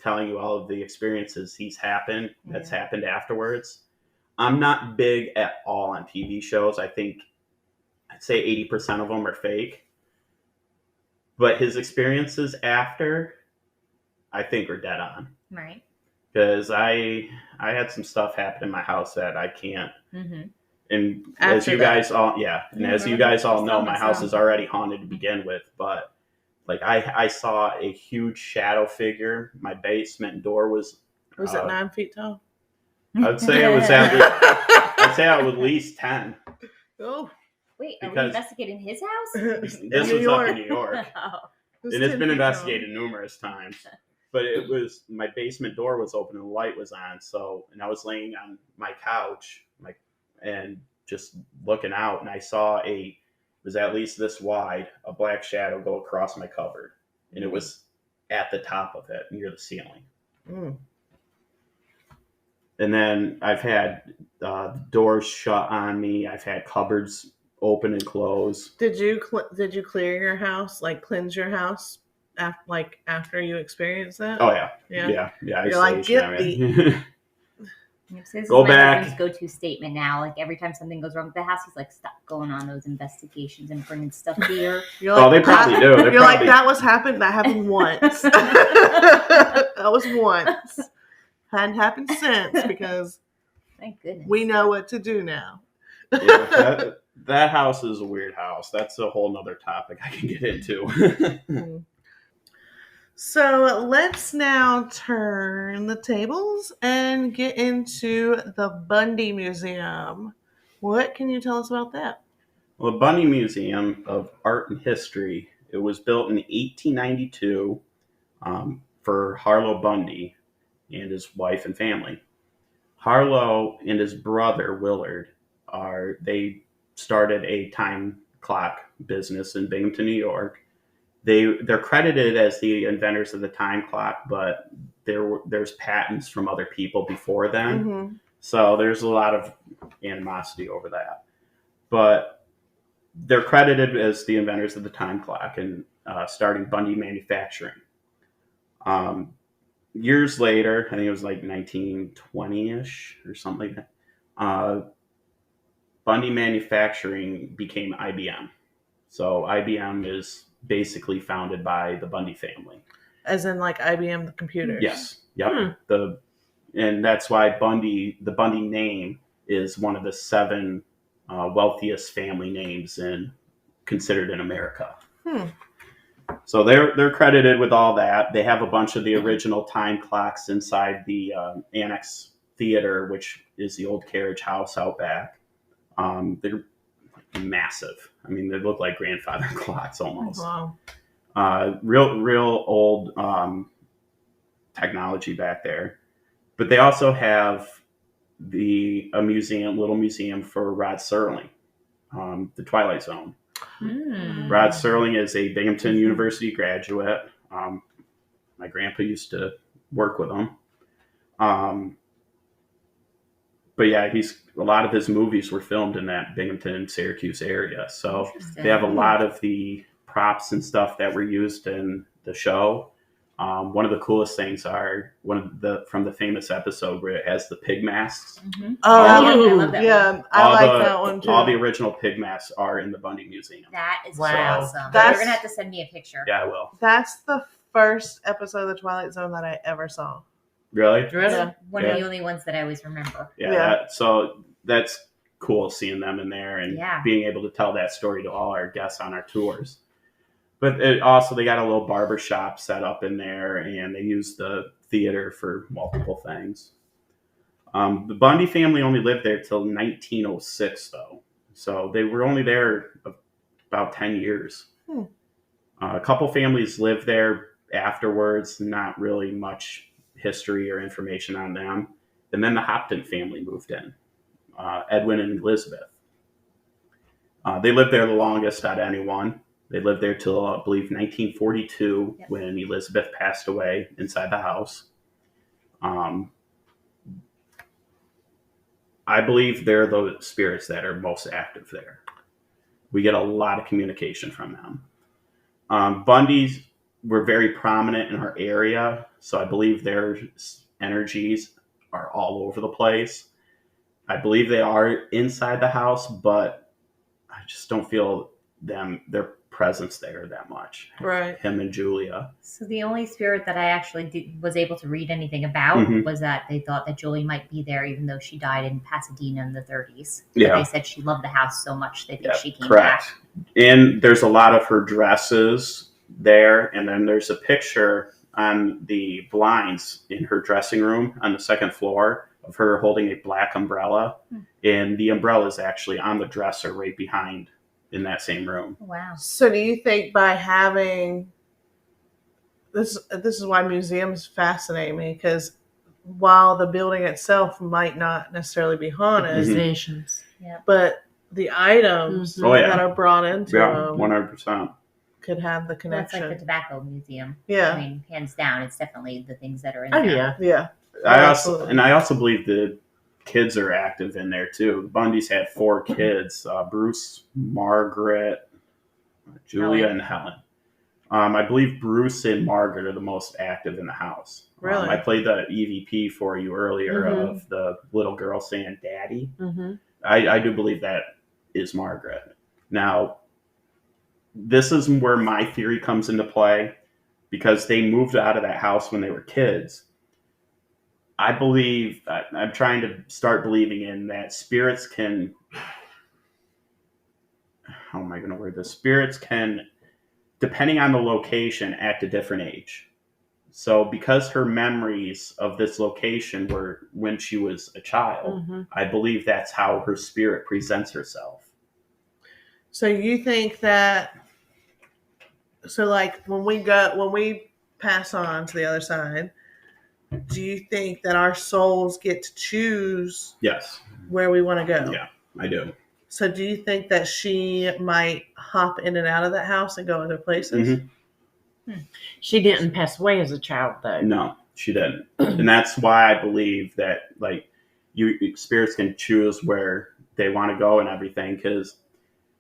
telling you all of the experiences that's happened afterwards. I'm not big at all on TV shows. I'd say 80% of them are fake. But his experiences after, I think, are dead on. Right. Because I had some stuff happen in my house that I can't. Mm-hmm. And After as you that. guys all, as you guys all know, my house is already haunted to begin with. But like I saw a huge shadow figure. My basement door was. Was it 9 feet tall? I'd say it was at least 10. Oh. Wait, are we investigating his house? This was up in New York. Oh. And it's been investigated numerous times. But it was, my basement door was open and the light was on. So, and I was laying on my couch, and just looking out, and I saw it was at least this wide, a black shadow go across my cupboard. And it was at the top of it, near the ceiling. Mm. And then I've had doors shut on me. I've had cupboards open and close. Did you clear your house, like cleanse your house, after you experienced that? Oh yeah. Yeah. You're like, get the. This Go is back. my husband's go-to statement now. Like every time something goes wrong with the house, he's like, "Stop going on those investigations and bringing stuff here." You're like, they probably do. You're like, that happened once. That was once. Hadn't happened since, because Thank goodness. we know what to do now. That house is a weird house. That's a whole nother topic I can get into. So let's now turn the tables and get into the Bundy Museum. What can you tell us about that? Well, the Bundy Museum of Art and History, it was built in 1892 for Harlow Bundy and his wife and family. Harlow and his brother Willard they started a time clock business in Binghamton, New York. They're credited as the inventors of the time clock, but there's patents from other people before them. Mm-hmm. So there's a lot of animosity over that. But they're credited as the inventors of the time clock and starting Bundy Manufacturing. Years later, I think it was like 1920-ish or something like that, Bundy Manufacturing became IBM. So IBM is basically founded by the Bundy family. As in like IBM the computers? Yes. Yep. And that's why the Bundy name is one of the 7 wealthiest family names considered in America. So they're credited with all that. They have a bunch of the original time clocks inside the Annex Theater, which is the old carriage house out back. They're massive. I mean, they look like grandfather clocks almost. Wow. Real old technology back there. But they also have little museum for Rod Serling, the Twilight Zone. Rod Serling is a Binghamton University graduate. My grandpa used to work with him. But yeah, a lot of his movies were filmed in that Binghamton, Syracuse area. So they have a lot of the props and stuff that were used in the show. One of the coolest things are from the famous episode where it has the pig masks. Oh, I love that one. I like that one too. All the original pig masks are in the Bundy Museum. That is Wow. awesome. You're That's- going to have to send me a picture. Yeah, I will. That's the first episode of the Twilight Zone that I ever saw. Really? Really? Yeah. One of the only ones that I always remember. Yeah. So that's cool seeing them in there and being able to tell that story to all our guests on our tours. But they got a little barber shop set up in there, and they use the theater for multiple things. The Bundy family only lived there till 1906, though. So they were only there about 10 years. A couple families lived there afterwards, not really much history or information on them. And then the Hopton family moved in, Edwin and Elizabeth. They lived there the longest out of anyone. They lived there till, I believe, 1942 when Elizabeth passed away inside the house. I believe they're the spirits that are most active there. We get a lot of communication from them. Bundys were very prominent in our area, so I believe their energies are all over the place. I believe they are inside the house, but I just don't feel their presence there that much. Right. Him and Julia. So the only spirit that I actually was able to read anything about was that they thought that Julie might be there, even though she died in Pasadena in the 30s. Yeah. But they said she loved the house so much they think she came correct. back. And there's a lot of her dresses there, and then there's a picture on the blinds in her dressing room on the second floor of her holding a black umbrella, and the umbrella is actually on the dresser right behind in that same room. Wow. So do you think by having this is why museums fascinate me, because while the building itself might not necessarily be haunted, Possessions. but the items that are brought into them 100%. could have the Well, it's connection. like the tobacco museum. Yeah. I mean, hands down, it's definitely the things that are in Oh, there. yeah. Yeah. I also believe the kids are active in there too. The Bundys had 4 kids: Bruce, Margaret, Julia, and Helen. I believe Bruce and Margaret are the most active in the house. Really? I played the EVP for you earlier of the little girl saying "Daddy." I do believe that is Margaret. Now, this is where my theory comes into play, because they moved out of that house when they were kids. I believe, I'm trying to start believing in that spirits can, how am I going to word this? Spirits can, depending on the location, act a different age. So because her memories of this location were when she was a child, I believe that's how her spirit presents herself. So you think that, so like when we pass on to the other side, do you think that our souls get to choose Yes. where we want to go? Yeah, I do. So do you think that she might hop in and out of that house and go other places? She didn't pass away as a child, though. No, she didn't. And that's why I believe that, like, spirits can choose where they want to go and everything, because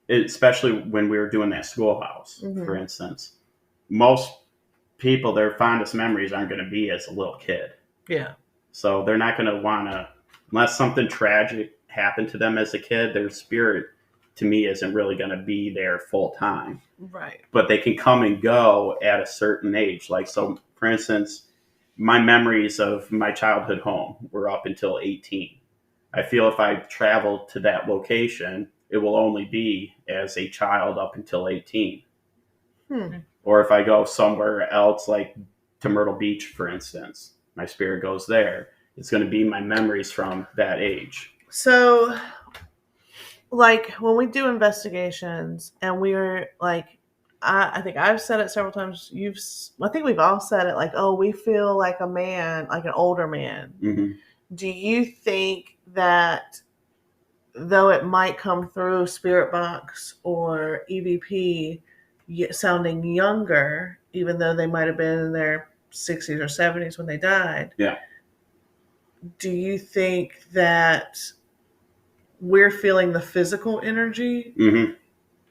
especially when we were doing that schoolhouse, for instance, most people, their fondest memories aren't going to be as a little kid. Yeah. So they're not going to want to, unless something tragic happened to them as a kid, their spirit, to me, isn't really going to be there full time. Right. But they can come and go at a certain age. Like, so For instance, my memories of my childhood home were up until 18. I feel if I travel to that location, it will only be as a child up until 18. Or if I go somewhere else, like to Myrtle Beach, for instance, my spirit goes there. It's going to be my memories from that age. So, like, when we do investigations and we're like, I think I've said it several times. I think we've all said it, like, oh, we feel like a man, like an older man. Mm-hmm. Do you think that though it might come through spirit box or EVP sounding younger, even though they might have been in their 60s or 70s when they died, do you think that we're feeling the physical energy,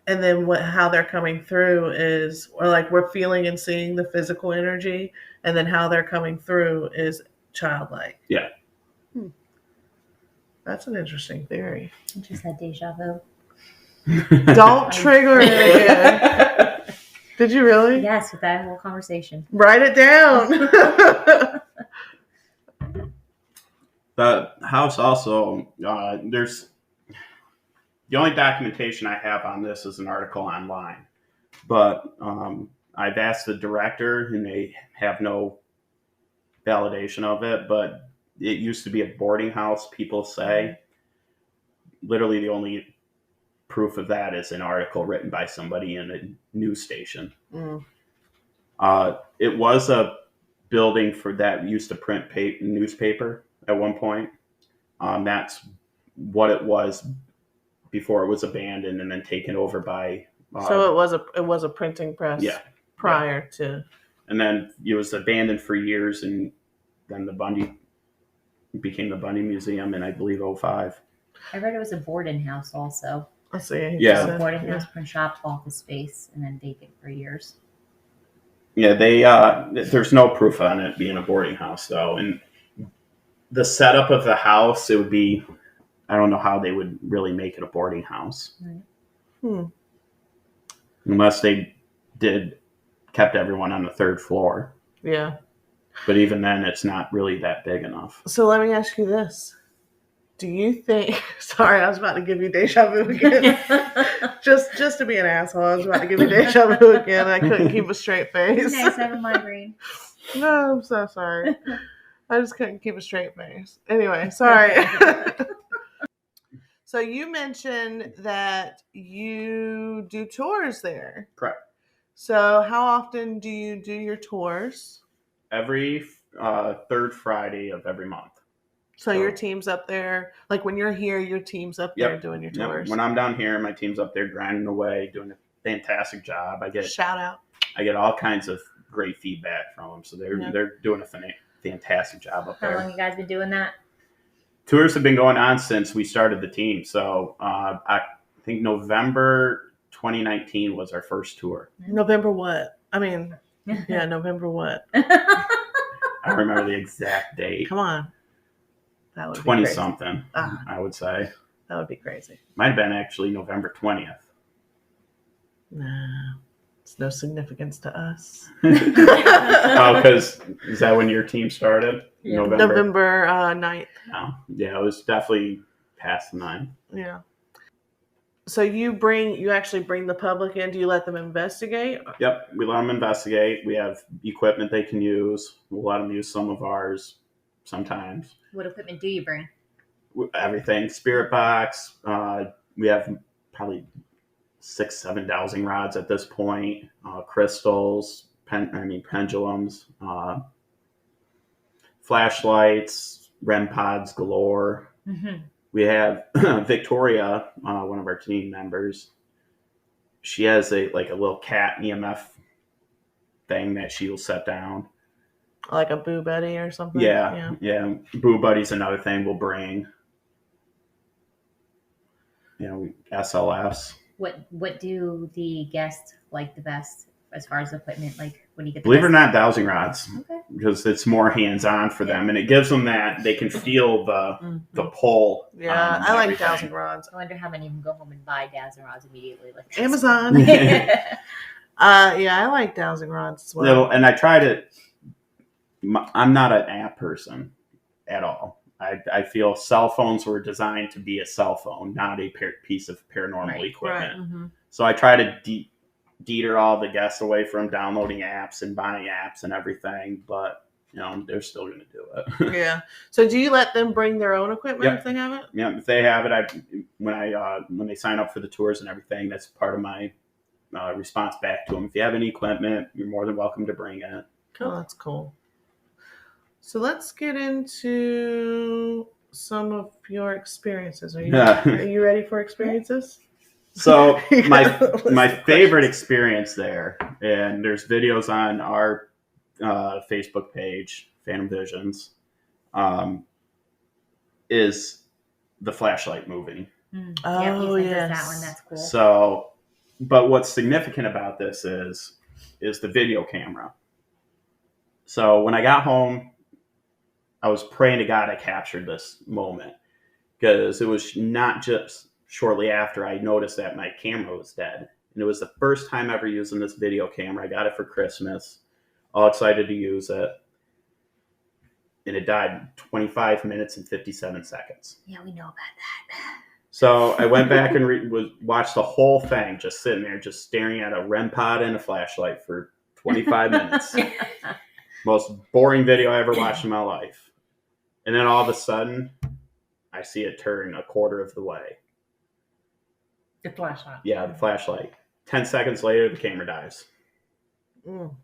and then how they're coming through is, or like we're feeling and seeing the physical energy, and then how they're coming through is childlike? Yeah. That's an interesting theory. I just had deja vu. Don't trigger it again. Did you really? Yes, with that whole conversation. Write it down. The house also, there's the only documentation I have on this is an article online, but I've asked the director and they have no validation of it, but it used to be a boarding house, people say. Literally the only proof of that is an article written by somebody in a news station. It was a building that used to print newspaper at one point. That's what it was before it was abandoned and then taken over by. So it was a printing press. Prior to. And then it was abandoned for years, and then became the Bundy Museum in, I believe, 2005. I read it was a boarding house also. I see. Yeah. So boarding house, print shop, office space, and then vacant for years. Yeah, there's no proof on it being a boarding house, though. And the setup of the house, it would be, I don't know how they would really make it a boarding house. Right. Unless they kept everyone on the third floor. Yeah. But even then, it's not really that big enough. So let me ask you this. Do you think, sorry, I was about to give you deja vu again. just to be an asshole, I was about to give you deja vu again. I couldn't keep a straight face. Nice, I have a migraine. No, I'm so sorry. I just couldn't keep a straight face. Anyway, sorry. So you mentioned that you do tours there. Correct. So how often do you do your tours? Every third Friday of every month. So your team's up there, like when you're here, your team's up there doing your tours. When I'm down here, my team's up there grinding away, doing a fantastic job. Shout out. I get all kinds of great feedback from them, so they're doing a fantastic job up there. How long you guys been doing that? Tours have been going on since we started the team. So I think November 2019 was our first tour. November what? I mean, yeah, November what? I remember the exact date. Come on. That would 20 be crazy. something, I would say. That would be crazy. Might have been actually November 20th. No, it's no significance to us. Oh, because is that when your team started? Yeah. November 9th. Oh, yeah, it was definitely past the 9th. Yeah. So you actually bring the public in. Do you let them investigate? Yep, we let them investigate. We have equipment they can use. We'll let them use some of ours sometimes. What equipment do you bring? Everything. Spirit box. We have probably 6-7 dowsing rods at this point. Crystals. Pendulums. Flashlights. REM pods galore. Mm-hmm. We have Victoria, one of our team members. She has a little cat EMF thing that she will set down. Like a Boo Buddy or something? Yeah. Boo Buddy's another thing we'll bring. SLS. What do the guests like the best as far as equipment? Like, what do you get? Believe it or not, dowsing rods. Okay. Because it's more hands-on for them, and it gives them that they can feel the pull. Yeah, I like dowsing rods. I wonder how many of them go home and buy dowsing rods immediately. Like Amazon. Yeah, I like dowsing rods as well. And I try to I'm not an app person at all. I feel cell phones were designed to be a cell phone, not a piece of paranormal equipment. Mm-hmm. So I try to deter all the guests away from downloading apps and buying apps and everything, but they're still going to do it. Yeah. So do you let them bring their own equipment if they have it? Yeah, if they have it, when they sign up for the tours and everything, that's part of my response back to them. If you have any equipment, you're more than welcome to bring it. Cool. Oh, that's cool. So let's get into some of your experiences. Are you ready for experiences? So my favorite experience there, and there's videos on our Facebook page, Phantom Visions, is the flashlight moving. Oh, yes. That one. That's cool. So, but what's significant about this is the video camera. So when I got home, I was praying to God I captured this moment, because it was not just shortly after I noticed that my camera was dead. And it was the first time ever using this video camera. I got it for Christmas, all excited to use it. And it died in 25 minutes and 57 seconds. Yeah, we know about that. So I went back and watched the whole thing, just sitting there, just staring at a REM pod and a flashlight for 25 minutes. Most boring video I ever watched in my life. And then all of a sudden, I see it turn a quarter of the way. The flashlight. Yeah, the flashlight. 10 seconds later, the camera dies. Mm.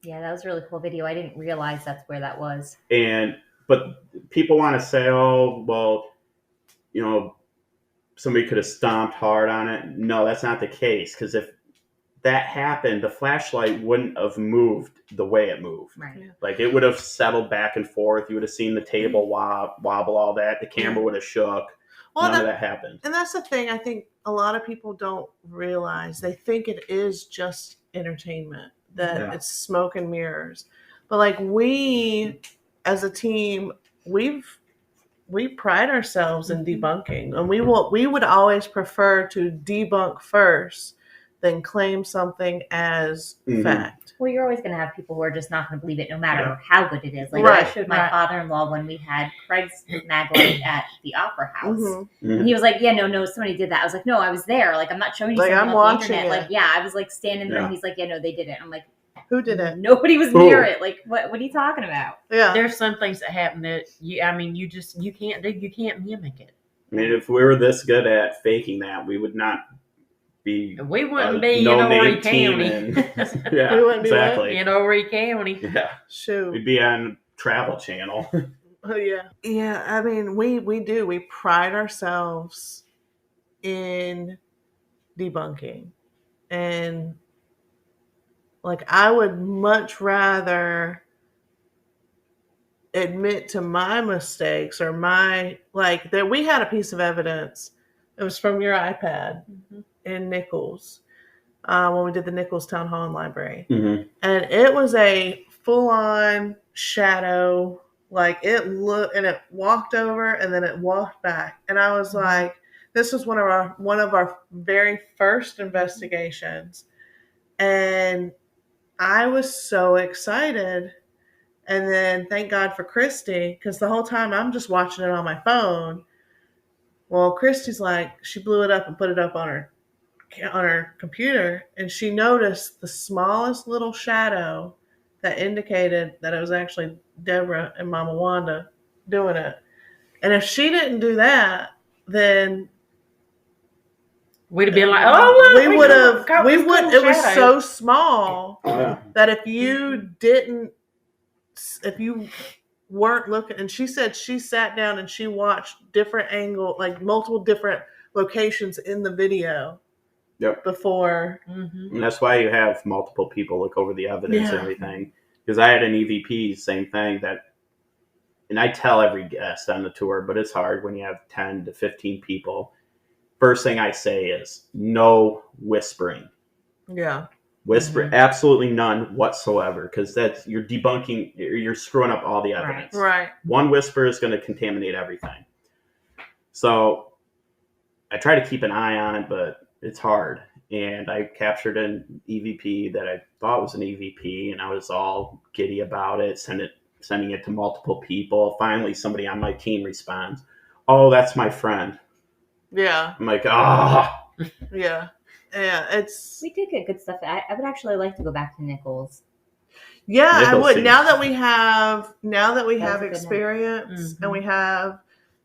Yeah, that was a really cool video. I didn't realize that's where that was. But people want to say, oh, well, somebody could have stomped hard on it. No, that's not the case. Because if that happened, the flashlight wouldn't have moved the way it moved. Right. Yeah. Like, it would have settled back and forth. You would have seen the table wobble, all that. The camera would have shook. None of that happened. And that's the thing I think a lot of people don't realize. They think it is just entertainment, that it's smoke and mirrors. But like, we as a team, we pride ourselves in debunking, and we would always prefer to debunk first than claim something as fact. Well, you're always going to have people who are just not going to believe it no matter how good it is. Like, I showed my father-in-law when we had Craig's Maglite at the Opera House. Mm-hmm. And he was like, yeah, no, somebody did that. I was like, no, I was there. Like, I'm not showing you Like, something I'm on the watching internet. it. Like, yeah, I was like standing there and he's like, yeah, no, they didn't. I'm like, who did it? Nobody was near it. Like, what are you talking about? Yeah. There's some things that happen that you can't mimic it. I mean, if we were this good at faking that, we would not be. We wouldn't be in Horry County. Yeah, We wouldn't be exactly. In Horry County. Yeah, Shoot. we'd be on Travel Channel. Oh yeah. Yeah, I mean, we do. We pride ourselves in debunking. And like, I would much rather admit to my mistakes or that we had a piece of evidence. It was from your iPad in Nichols when we did the Nichols Town Hall and Library. Mm-hmm. And it was a full-on shadow. Like, it looked, and it walked over and then it walked back. And I was like, this was one of our very first investigations. And I was so excited. And then thank God for Christy, because the whole time I'm just watching it on my phone. Well, Christy's like, she blew it up and put it up on her computer, and she noticed the smallest little shadow that indicated that it was actually Deborah and Mama Wanda doing it. And if she didn't do that, then we'd have been like, oh, look, we would have. It was shadow. so small that if you weren't looking, and she said she sat down and she watched different angle, like multiple different locations in the video. Yep. Before. And that's why you have multiple people look over the evidence and everything. Because I had an EVP, same thing, and I tell every guest on the tour, but it's hard when you have 10 to 15 people. First thing I say is no whispering. Yeah. Whisper, absolutely none whatsoever, because you're debunking, you're screwing up all the evidence. Right. One whisper is going to contaminate everything. So I try to keep an eye on it, but it's hard. and I captured an EVP that I thought was an EVP, and I was all giddy about it, sending it to multiple people. Finally, somebody on my team responds, "Oh, that's my friend." Yeah. I'm like, ah. Yeah. It's We did get good stuff. I would actually like to go back to Nichols. yeah. I Nichols would seems- now that we have That was a good night. experience Mhm. and we have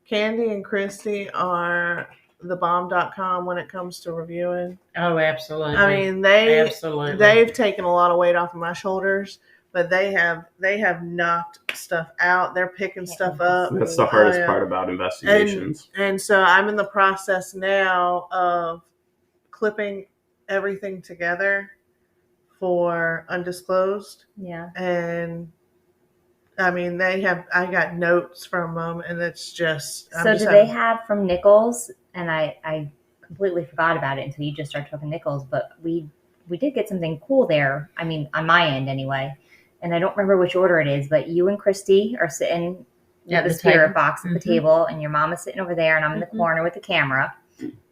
Candy and Christy are thebomb.com when it comes to reviewing. Oh, absolutely. I mean, absolutely. they've taken a lot of weight off of my shoulders, but they have knocked stuff out. They're picking stuff up. That's the hardest Oh, yeah. part about investigations. And so I'm in the process now of clipping everything together for Undisclosed. Yeah. And I mean, I got notes from them, and it's just. So do they have from Nichols? And I completely forgot about it until you just started talking Nichols. But we did get something cool there. I mean, on my end anyway. And I don't remember which order it is, but you and Christy are sitting At at the the spirit table. box at the Mhm. table, and your mom is sitting over there, and I'm in the Mhm. corner with the camera.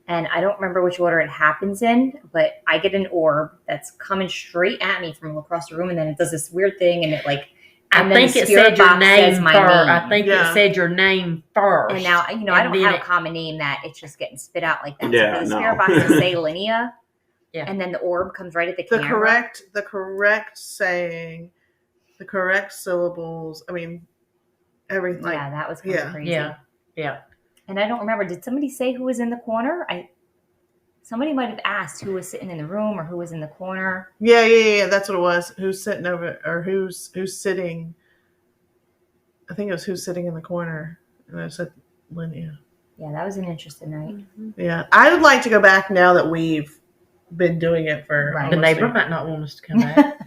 And I don't remember which order it happens in, but I get an orb that's coming straight at me from across the room, and then it does this weird thing, and it like. I And then think the it spirit said your box name says my first. name. I think Yeah. it said your name first. And now, I And don't then have a it- common name that it's just getting spit out like that. Yeah, so for the no. spirit box to say Linnea, Yeah. and then the orb comes right at the the camera. correct saying, the correct syllables. I mean, everything. Like, Yeah, that was kind yeah. of crazy. Yeah. Yeah. And I don't remember. Did somebody say who was in the corner? Somebody might have asked who was sitting in the room or who was in the corner. yeah. That's what it was. Who's sitting over, or who's sitting? I think it was who's sitting in the corner, and I said, Linnea. Yeah, that was an interesting night. Yeah, I would like to go back now that we've been doing it for. Right. The almost neighbor a- might not want us to come back.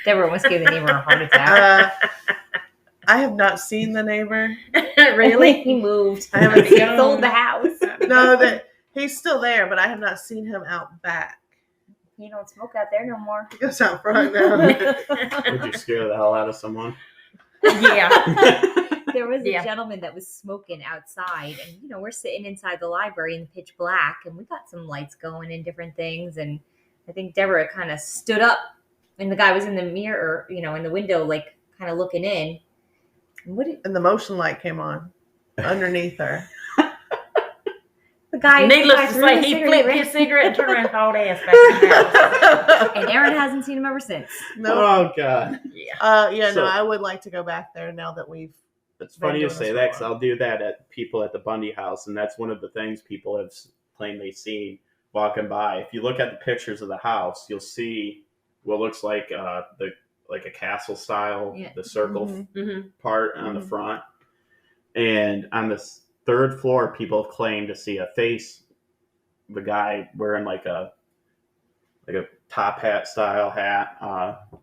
Deborah almost gave the neighbor a heart attack. I have not seen the neighbor. Really? He moved. I haven't He seen- sold the house. No, that he's still there, but I have not seen him out back. You don't smoke out there no more. He goes out front now. Would you scare the hell out of someone? Yeah. There was Yeah. a gentleman that was smoking outside, and we're sitting inside the library in pitch black, and we got some lights going and different things. And I think Deborah kind of stood up, and the guy was in the mirror, in the window, like kind of looking in. And what did And the motion light came on underneath her. the guy? Needless the guy to threw say, the he cigarette flipped in. his cigarette and turned around and hauled ass back in the house. And Aaron hasn't seen him ever since. No. Oh God. Yeah. No, I would like to go back there now that we've. It's Been funny you doing say this that for a because while. I'll do that at people at the Bundy House, and that's one of the things people have claimed they've seen walking by. If you look at the pictures of the house, you'll see what looks like a castle style, Yeah. the circle Mhm. Mm-hmm. part on the Mhm. front, and on the third floor, people have claimed to see a face, the guy wearing like a top hat style hat,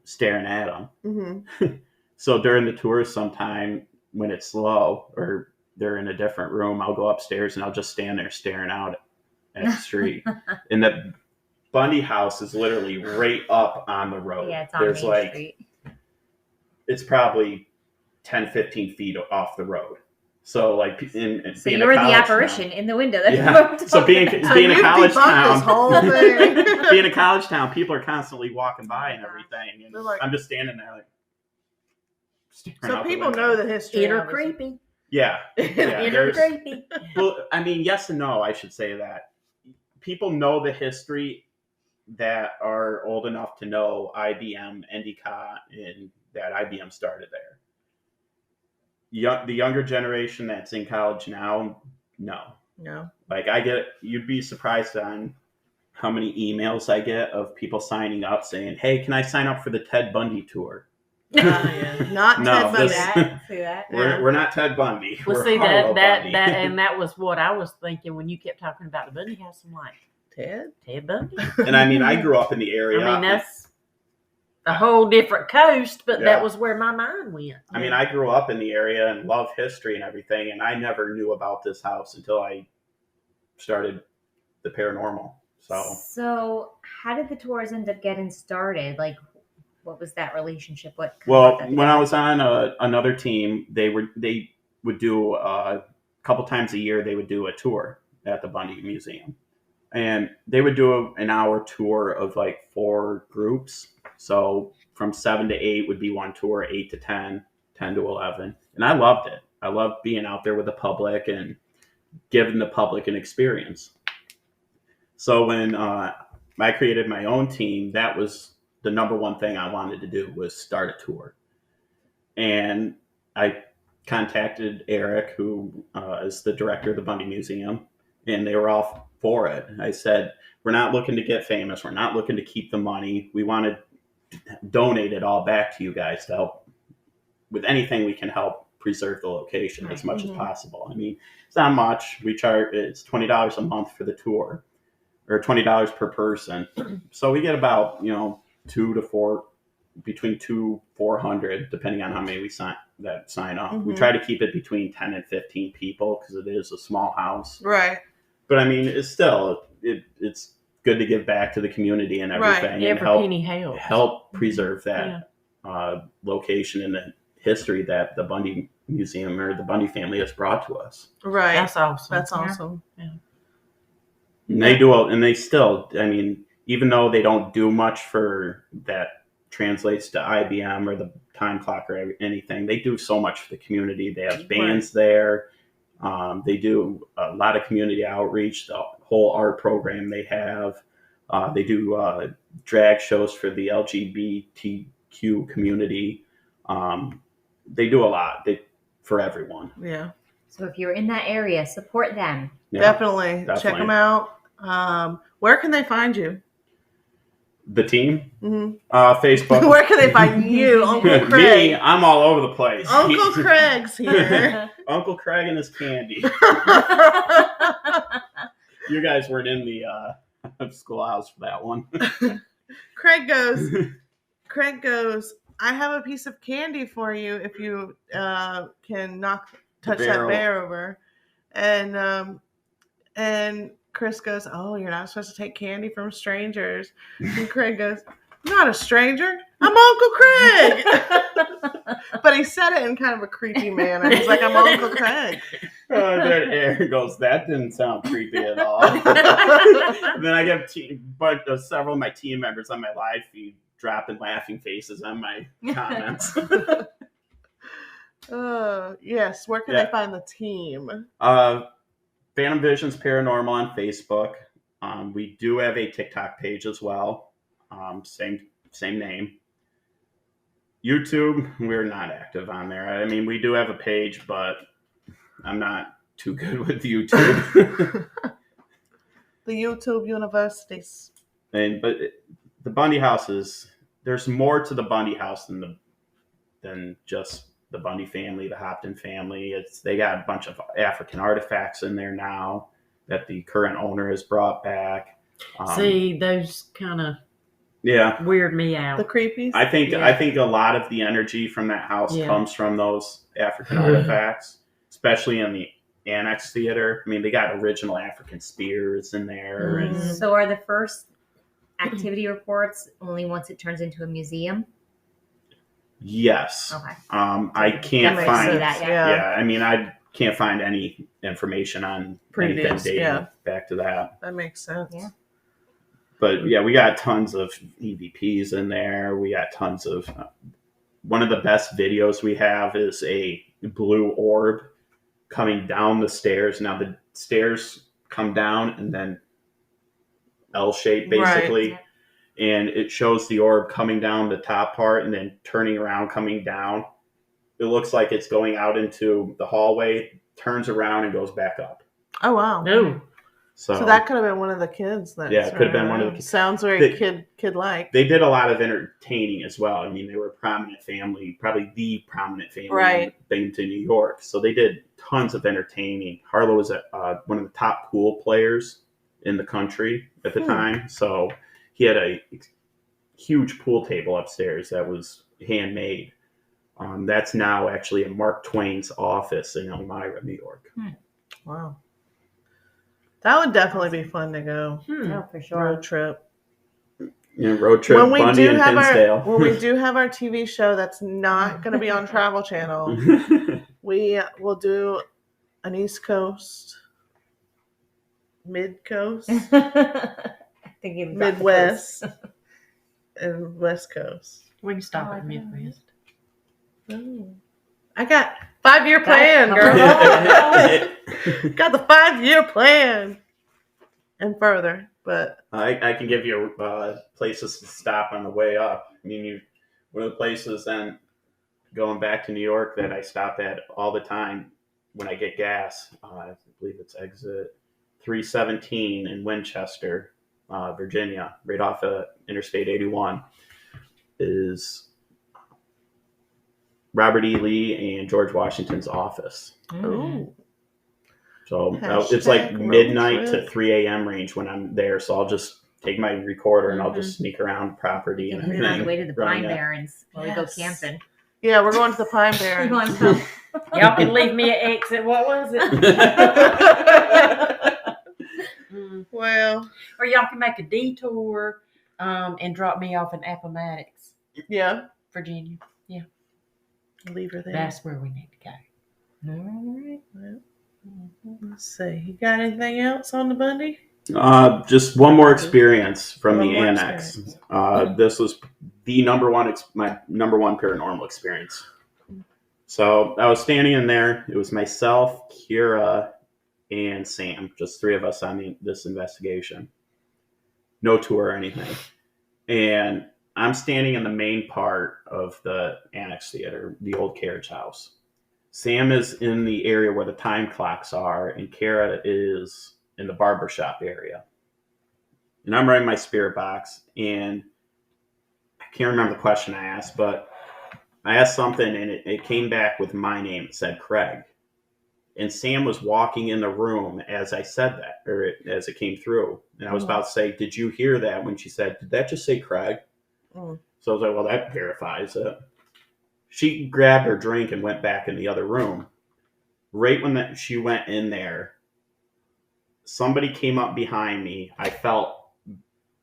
staring at them. Mm-hmm. So during the tours sometime when it's slow or they're in a different room, I'll go upstairs and I'll just stand there staring out at the street. And the Bundy House is literally right up on the road. Yeah, it's on There's Main Street. it's probably 10, 15 feet off the road. So like in So being you're a the college apparition town- in the window. That's Yeah. what we're So being talking So about. being a you've college debunked town, this whole thing. being a college town, people are constantly walking by and everything, and They're like- I'm just standing there like. staring So out the people window. know the history. Inner obviously. creepy. Yeah, yeah. Inner There's, creepy. well, I mean, yes and no. I should say that people know the history that are old enough to know IBM, Endicott, and that IBM started there. The younger generation that's in college now, no. No. Like you'd be surprised on how many emails I get of people signing up saying, "Hey, can I sign up for the Ted Bundy tour?" Yeah. Not No, Ted Bundy. this- See that? Yeah. We're not Ted Bundy. Well, We're see Harlow that Bundy. and that was what I was thinking when you kept talking about the Bundy House. I'm like, Ted? Ted Bundy. And I mean, I grew up in the area. I mean, that's a whole different coast, but Yeah. that was where my mind went. I mean, I grew up in the area and love history and everything, and I never knew about this house until I started the paranormal. So how did the tours end up getting started? Like, what was that relationship? Well, when I was on another team, they would do a couple times a year. They would do a tour at the Bundy Museum, And they would do an hour tour of like 4 groups. So from 7 to 8 would be one tour, 8 to 10, 10 to 11. And I loved it. I loved being out there with the public and giving the public an experience. So when I created my own team, that was the number one thing I wanted to do, was start a tour. And I contacted Eric, who is the director of the Bundy Museum, and they were all for it. I said, we're not looking to get famous. We're not looking to keep the money. We want to donate it all back to you guys to help with anything we can help preserve the location as much as possible. I mean, it's not much. We charge, it's $20 a month for the tour, or $20 per person. So we get about, 2 to 4, between 400, depending on how many we sign up. We try to keep it between 10 and 15 people because it is a small house. Right. But I mean, it's still, it's good to give back to the community and everything. Right. And Penny helps. help preserve that location and the history that the Bundy Museum or the Bundy family has brought to us. Right. That's awesome. That's awesome. Yeah. And they do, and they still, I mean, even though they don't do much for that translates to IBM or the time clock or anything, they do so much for the community. They have bands there. They do a lot of community outreach, the whole art program they have. They do drag shows for the LGBTQ community. They do a lot for everyone. Yeah. So if you're in that area, support them. Yeah, Definitely. Check them out. Where can they find you? The team? Mm-hmm. Facebook. Where can they find you, Uncle Craig? Me, I'm all over the place. Uncle Craig's here. Uncle Craig and his candy. You guys weren't in the schoolhouse for that one. Craig goes, I have a piece of candy for you if you can touch that bear over. And Chris goes, oh, you're not supposed to take candy from strangers. And Craig goes, I'm not a stranger. I'm Uncle Craig. But he said it in kind of a creepy manner. He's like, I'm Uncle Craig. Then Aaron goes, that didn't sound creepy at all. And then I get several of my team members on my live feed dropping laughing faces on my comments. Yes. Where can they find the team? Phantom Visions Paranormal on Facebook. We do have a TikTok page as well. Same name. YouTube, we're not active on there. I mean, we do have a page, but I'm not too good with YouTube. The YouTube universities. But the Bundy House there's more to the Bundy House than just the Bundy family, the Hopton family. They got a bunch of African artifacts in there now that the current owner has brought back. See, those kind of weird me out. The creepies? I think a lot of the energy from that house comes from those African artifacts, especially in the Annex Theater. I mean, they got original African spears in there. And So are the first activity reports only once it turns into a museum? Yes. Okay. I can't find that. Yeah. I mean, I can't find any information on previous dating back to that. That makes sense. Yeah. But yeah, we got tons of EVPs in there. We got tons of. One of the best videos we have is a blue orb coming down the stairs. Now the stairs come down and then L-shaped basically. Right. And it shows the orb coming down the top part and then turning around, coming down. It looks like it's going out into the hallway, turns around, and goes back up. Oh, wow. No. So that could have been one of the kids. It could have been one of the kids. Sounds very kid-like. They did a lot of entertaining as well. I mean, they were a prominent family, probably the prominent family in Binghamton, New York. So they did tons of entertaining. Harlow was one of the top pool players in the country at the time. So he had a huge pool table upstairs that was handmade. That's now actually in Mark Twain's office in Elmira, New York. Wow. That would definitely be fun to go. Oh, for sure. Road trip. Road trip, Bundy and Hinsdale. When we do have our TV show that's not going to be on Travel Channel, we will do an East Coast Mid Coast, I think you dropped the Midwest, and West Coast. We can stop Oh, at I know. Midwest. Oh. I got 5-year plan, Got girl. Got the 5-year plan and further, but I can give you places to stop on the way up. I mean, one of the places then going back to New York that I stop at all the time when I get gas. I believe it's exit 317 in Winchester, Virginia, right off of Interstate 81, is Robert E. Lee and George Washington's office. ooh, So Hashtag it's like road midnight trip. to 3 a.m. range when I'm there. So I'll just take my recorder and I'll just sneak around the property You and can hit it on the way to everything. the Pine running it. Barrens while we go camping. yeah, we're going to the Pine You Barrens. want to? Y'all can leave me at exit. What was it? Well, Or y'all can make a detour and drop me off in Appomattox, yeah, Virginia. leave her there. That's where we need to go. Well, let's see. You got anything else on the Bundy? Just one more experience from One the more annex. experience. This was the my number one paranormal experience. So I was standing in there. It was myself, Kira, and Sam, just 3 of us on this investigation. No tour or anything. And I'm standing in the main part of the annex theater, the old carriage house. Sam is in the area where the time clocks are, and Kara is in the barbershop area. And I'm writing my spirit box, and I can't remember the question I asked, but I asked something, and it came back with my name. It said Craig. And Sam was walking in the room as I said that, or as it came through. And I was about to say, did you hear that? When she said, did that just say Craig? Mm. So I was like, well, that verifies it. She grabbed her drink and went back in the other room. Right when she went in there, somebody came up behind me. I felt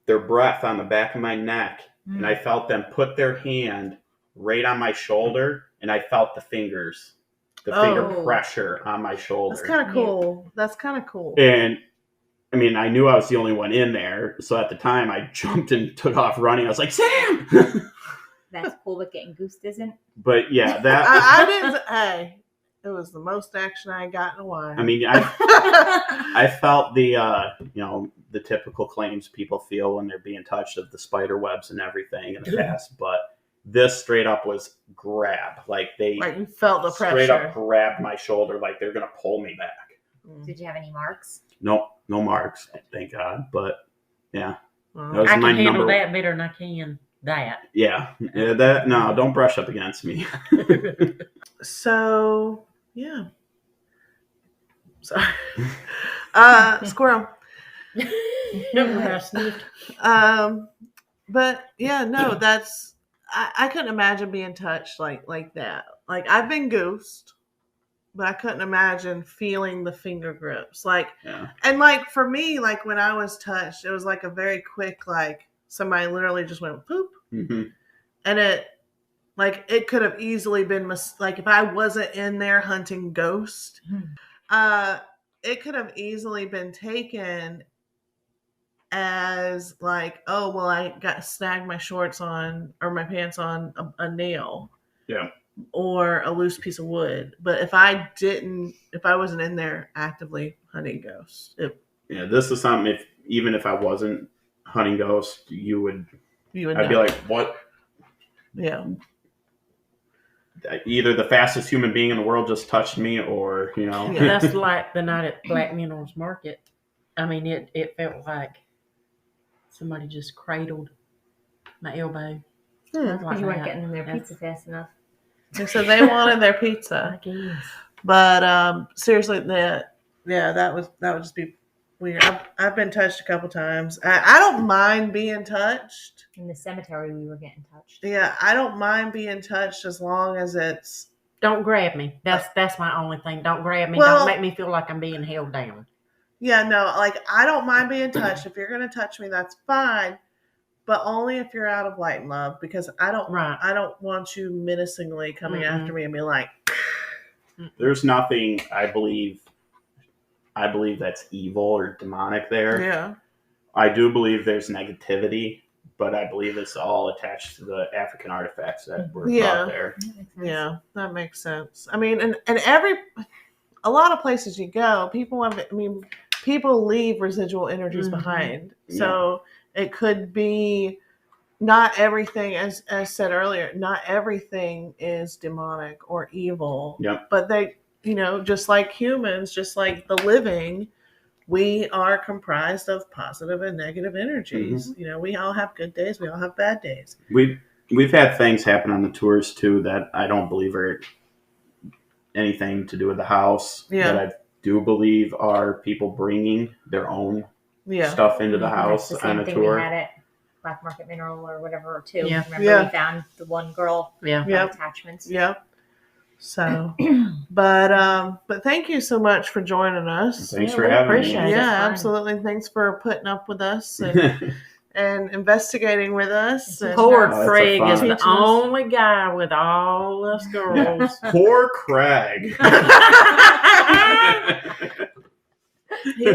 their breath on the back of my neck, and I felt them put their hand right on my shoulder, and I felt the finger pressure on my shoulder. That's kind of cool. That's kind of cool. And I mean, I knew I was the only one in there, so at the time I jumped and took off running. I was like, Sam! That's cool, but getting goosed isn't. But yeah, that I didn't. Hey, it was the most action I got in a while. I mean, I felt the typical claims people feel when they're being touched of the spider webs and everything in the past, but this straight up was grab. Like they you felt the pressure. straight up grabbed my shoulder like they're gonna pull me back. Did you have any marks? Nope, no marks, thank God. But yeah, Well, that was I can my handle number. that better than I can that. Yeah, that no, don't brush up against me. so yeah. Sorry. Squirrel. I sniffed. But yeah, no, that's I couldn't imagine being touched like that. Like I've been goosed, but I couldn't imagine feeling the finger grips. Like Yeah. and like for me, like when I was touched, it was like a very quick, like somebody literally just went poop. Mm-hmm. And it could have easily been like if I wasn't in there hunting ghost, it could have easily been taken as like, oh well, I got snagged my shorts on or my pants on a nail, Yeah, or a loose piece of wood. But if I wasn't in there actively hunting ghosts, this is something. Even if I wasn't hunting ghosts, you would. you would. I'd be know. like, what? Yeah. Either the fastest human being in the world just touched me, or Yeah. That's like the night at Black Minerals Market. I mean, it felt like somebody just cradled my elbow. I was like, Because you weren't that. getting in their That's- pizza fast enough. So they wanted their pizza. I guess. But seriously, that would just be weird. I've been touched a couple times. I don't mind being touched. In the cemetery, we were getting touched. Yeah, I don't mind being touched as long as it's. Don't grab me. That's my only thing. Don't grab me. Well- Don't make me feel like I'm being held down. Yeah, no, like I don't mind being touched. If you're gonna touch me, that's fine. But only if you're out of light and love, because I don't want you menacingly coming after me and be like, there's nothing I believe I believe that's evil or demonic there. Yeah. I do believe there's negativity, but I believe it's all attached to the African artifacts that were brought there. Yeah, that makes sense. I mean, and a lot of places you go, people leave residual energies behind. So it could be not everything, as said earlier, not everything is demonic or evil. Yep. But they, just like humans, just like the living, we are comprised of positive and negative energies. We all have good days. We all have bad days. We've had things happen on the tours too that I don't believe are anything to do with the house. Yeah. That I do believe are people bringing their own stuff into the house That's the on same a thing tour. we had at Black Market Mineral or whatever too. Yeah. Remember we found the one girl attachments. Yep. So, but thank you so much for joining us. Thanks for having me. appreciate it. Yeah, absolutely. Thanks for putting up with us and investigating with us. And Poor Oh, Craig that's is a the fun- only guy with all us girls. Poor Craig. He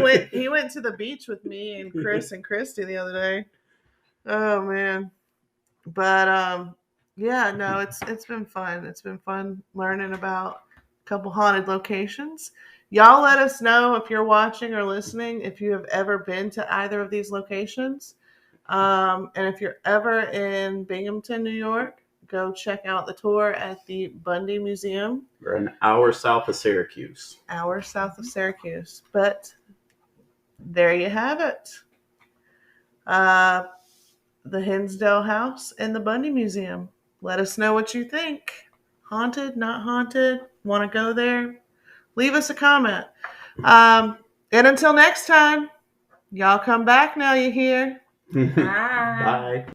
went to the beach with me and Chris and Christy the other day. Oh man. But no, it's been fun. It's been fun learning about a couple haunted locations. Y'all let us know if you're watching or listening if you have ever been to either of these locations. And if you're ever in Binghamton, New York, go check out the tour at the Bundy Museum. We're an hour south of Syracuse. But there you have it. The Hinsdale House and the Bundy Museum. Let us know what you think. Haunted, not haunted? Want to go there? Leave us a comment. And until next time, y'all come back now, you hear? Bye.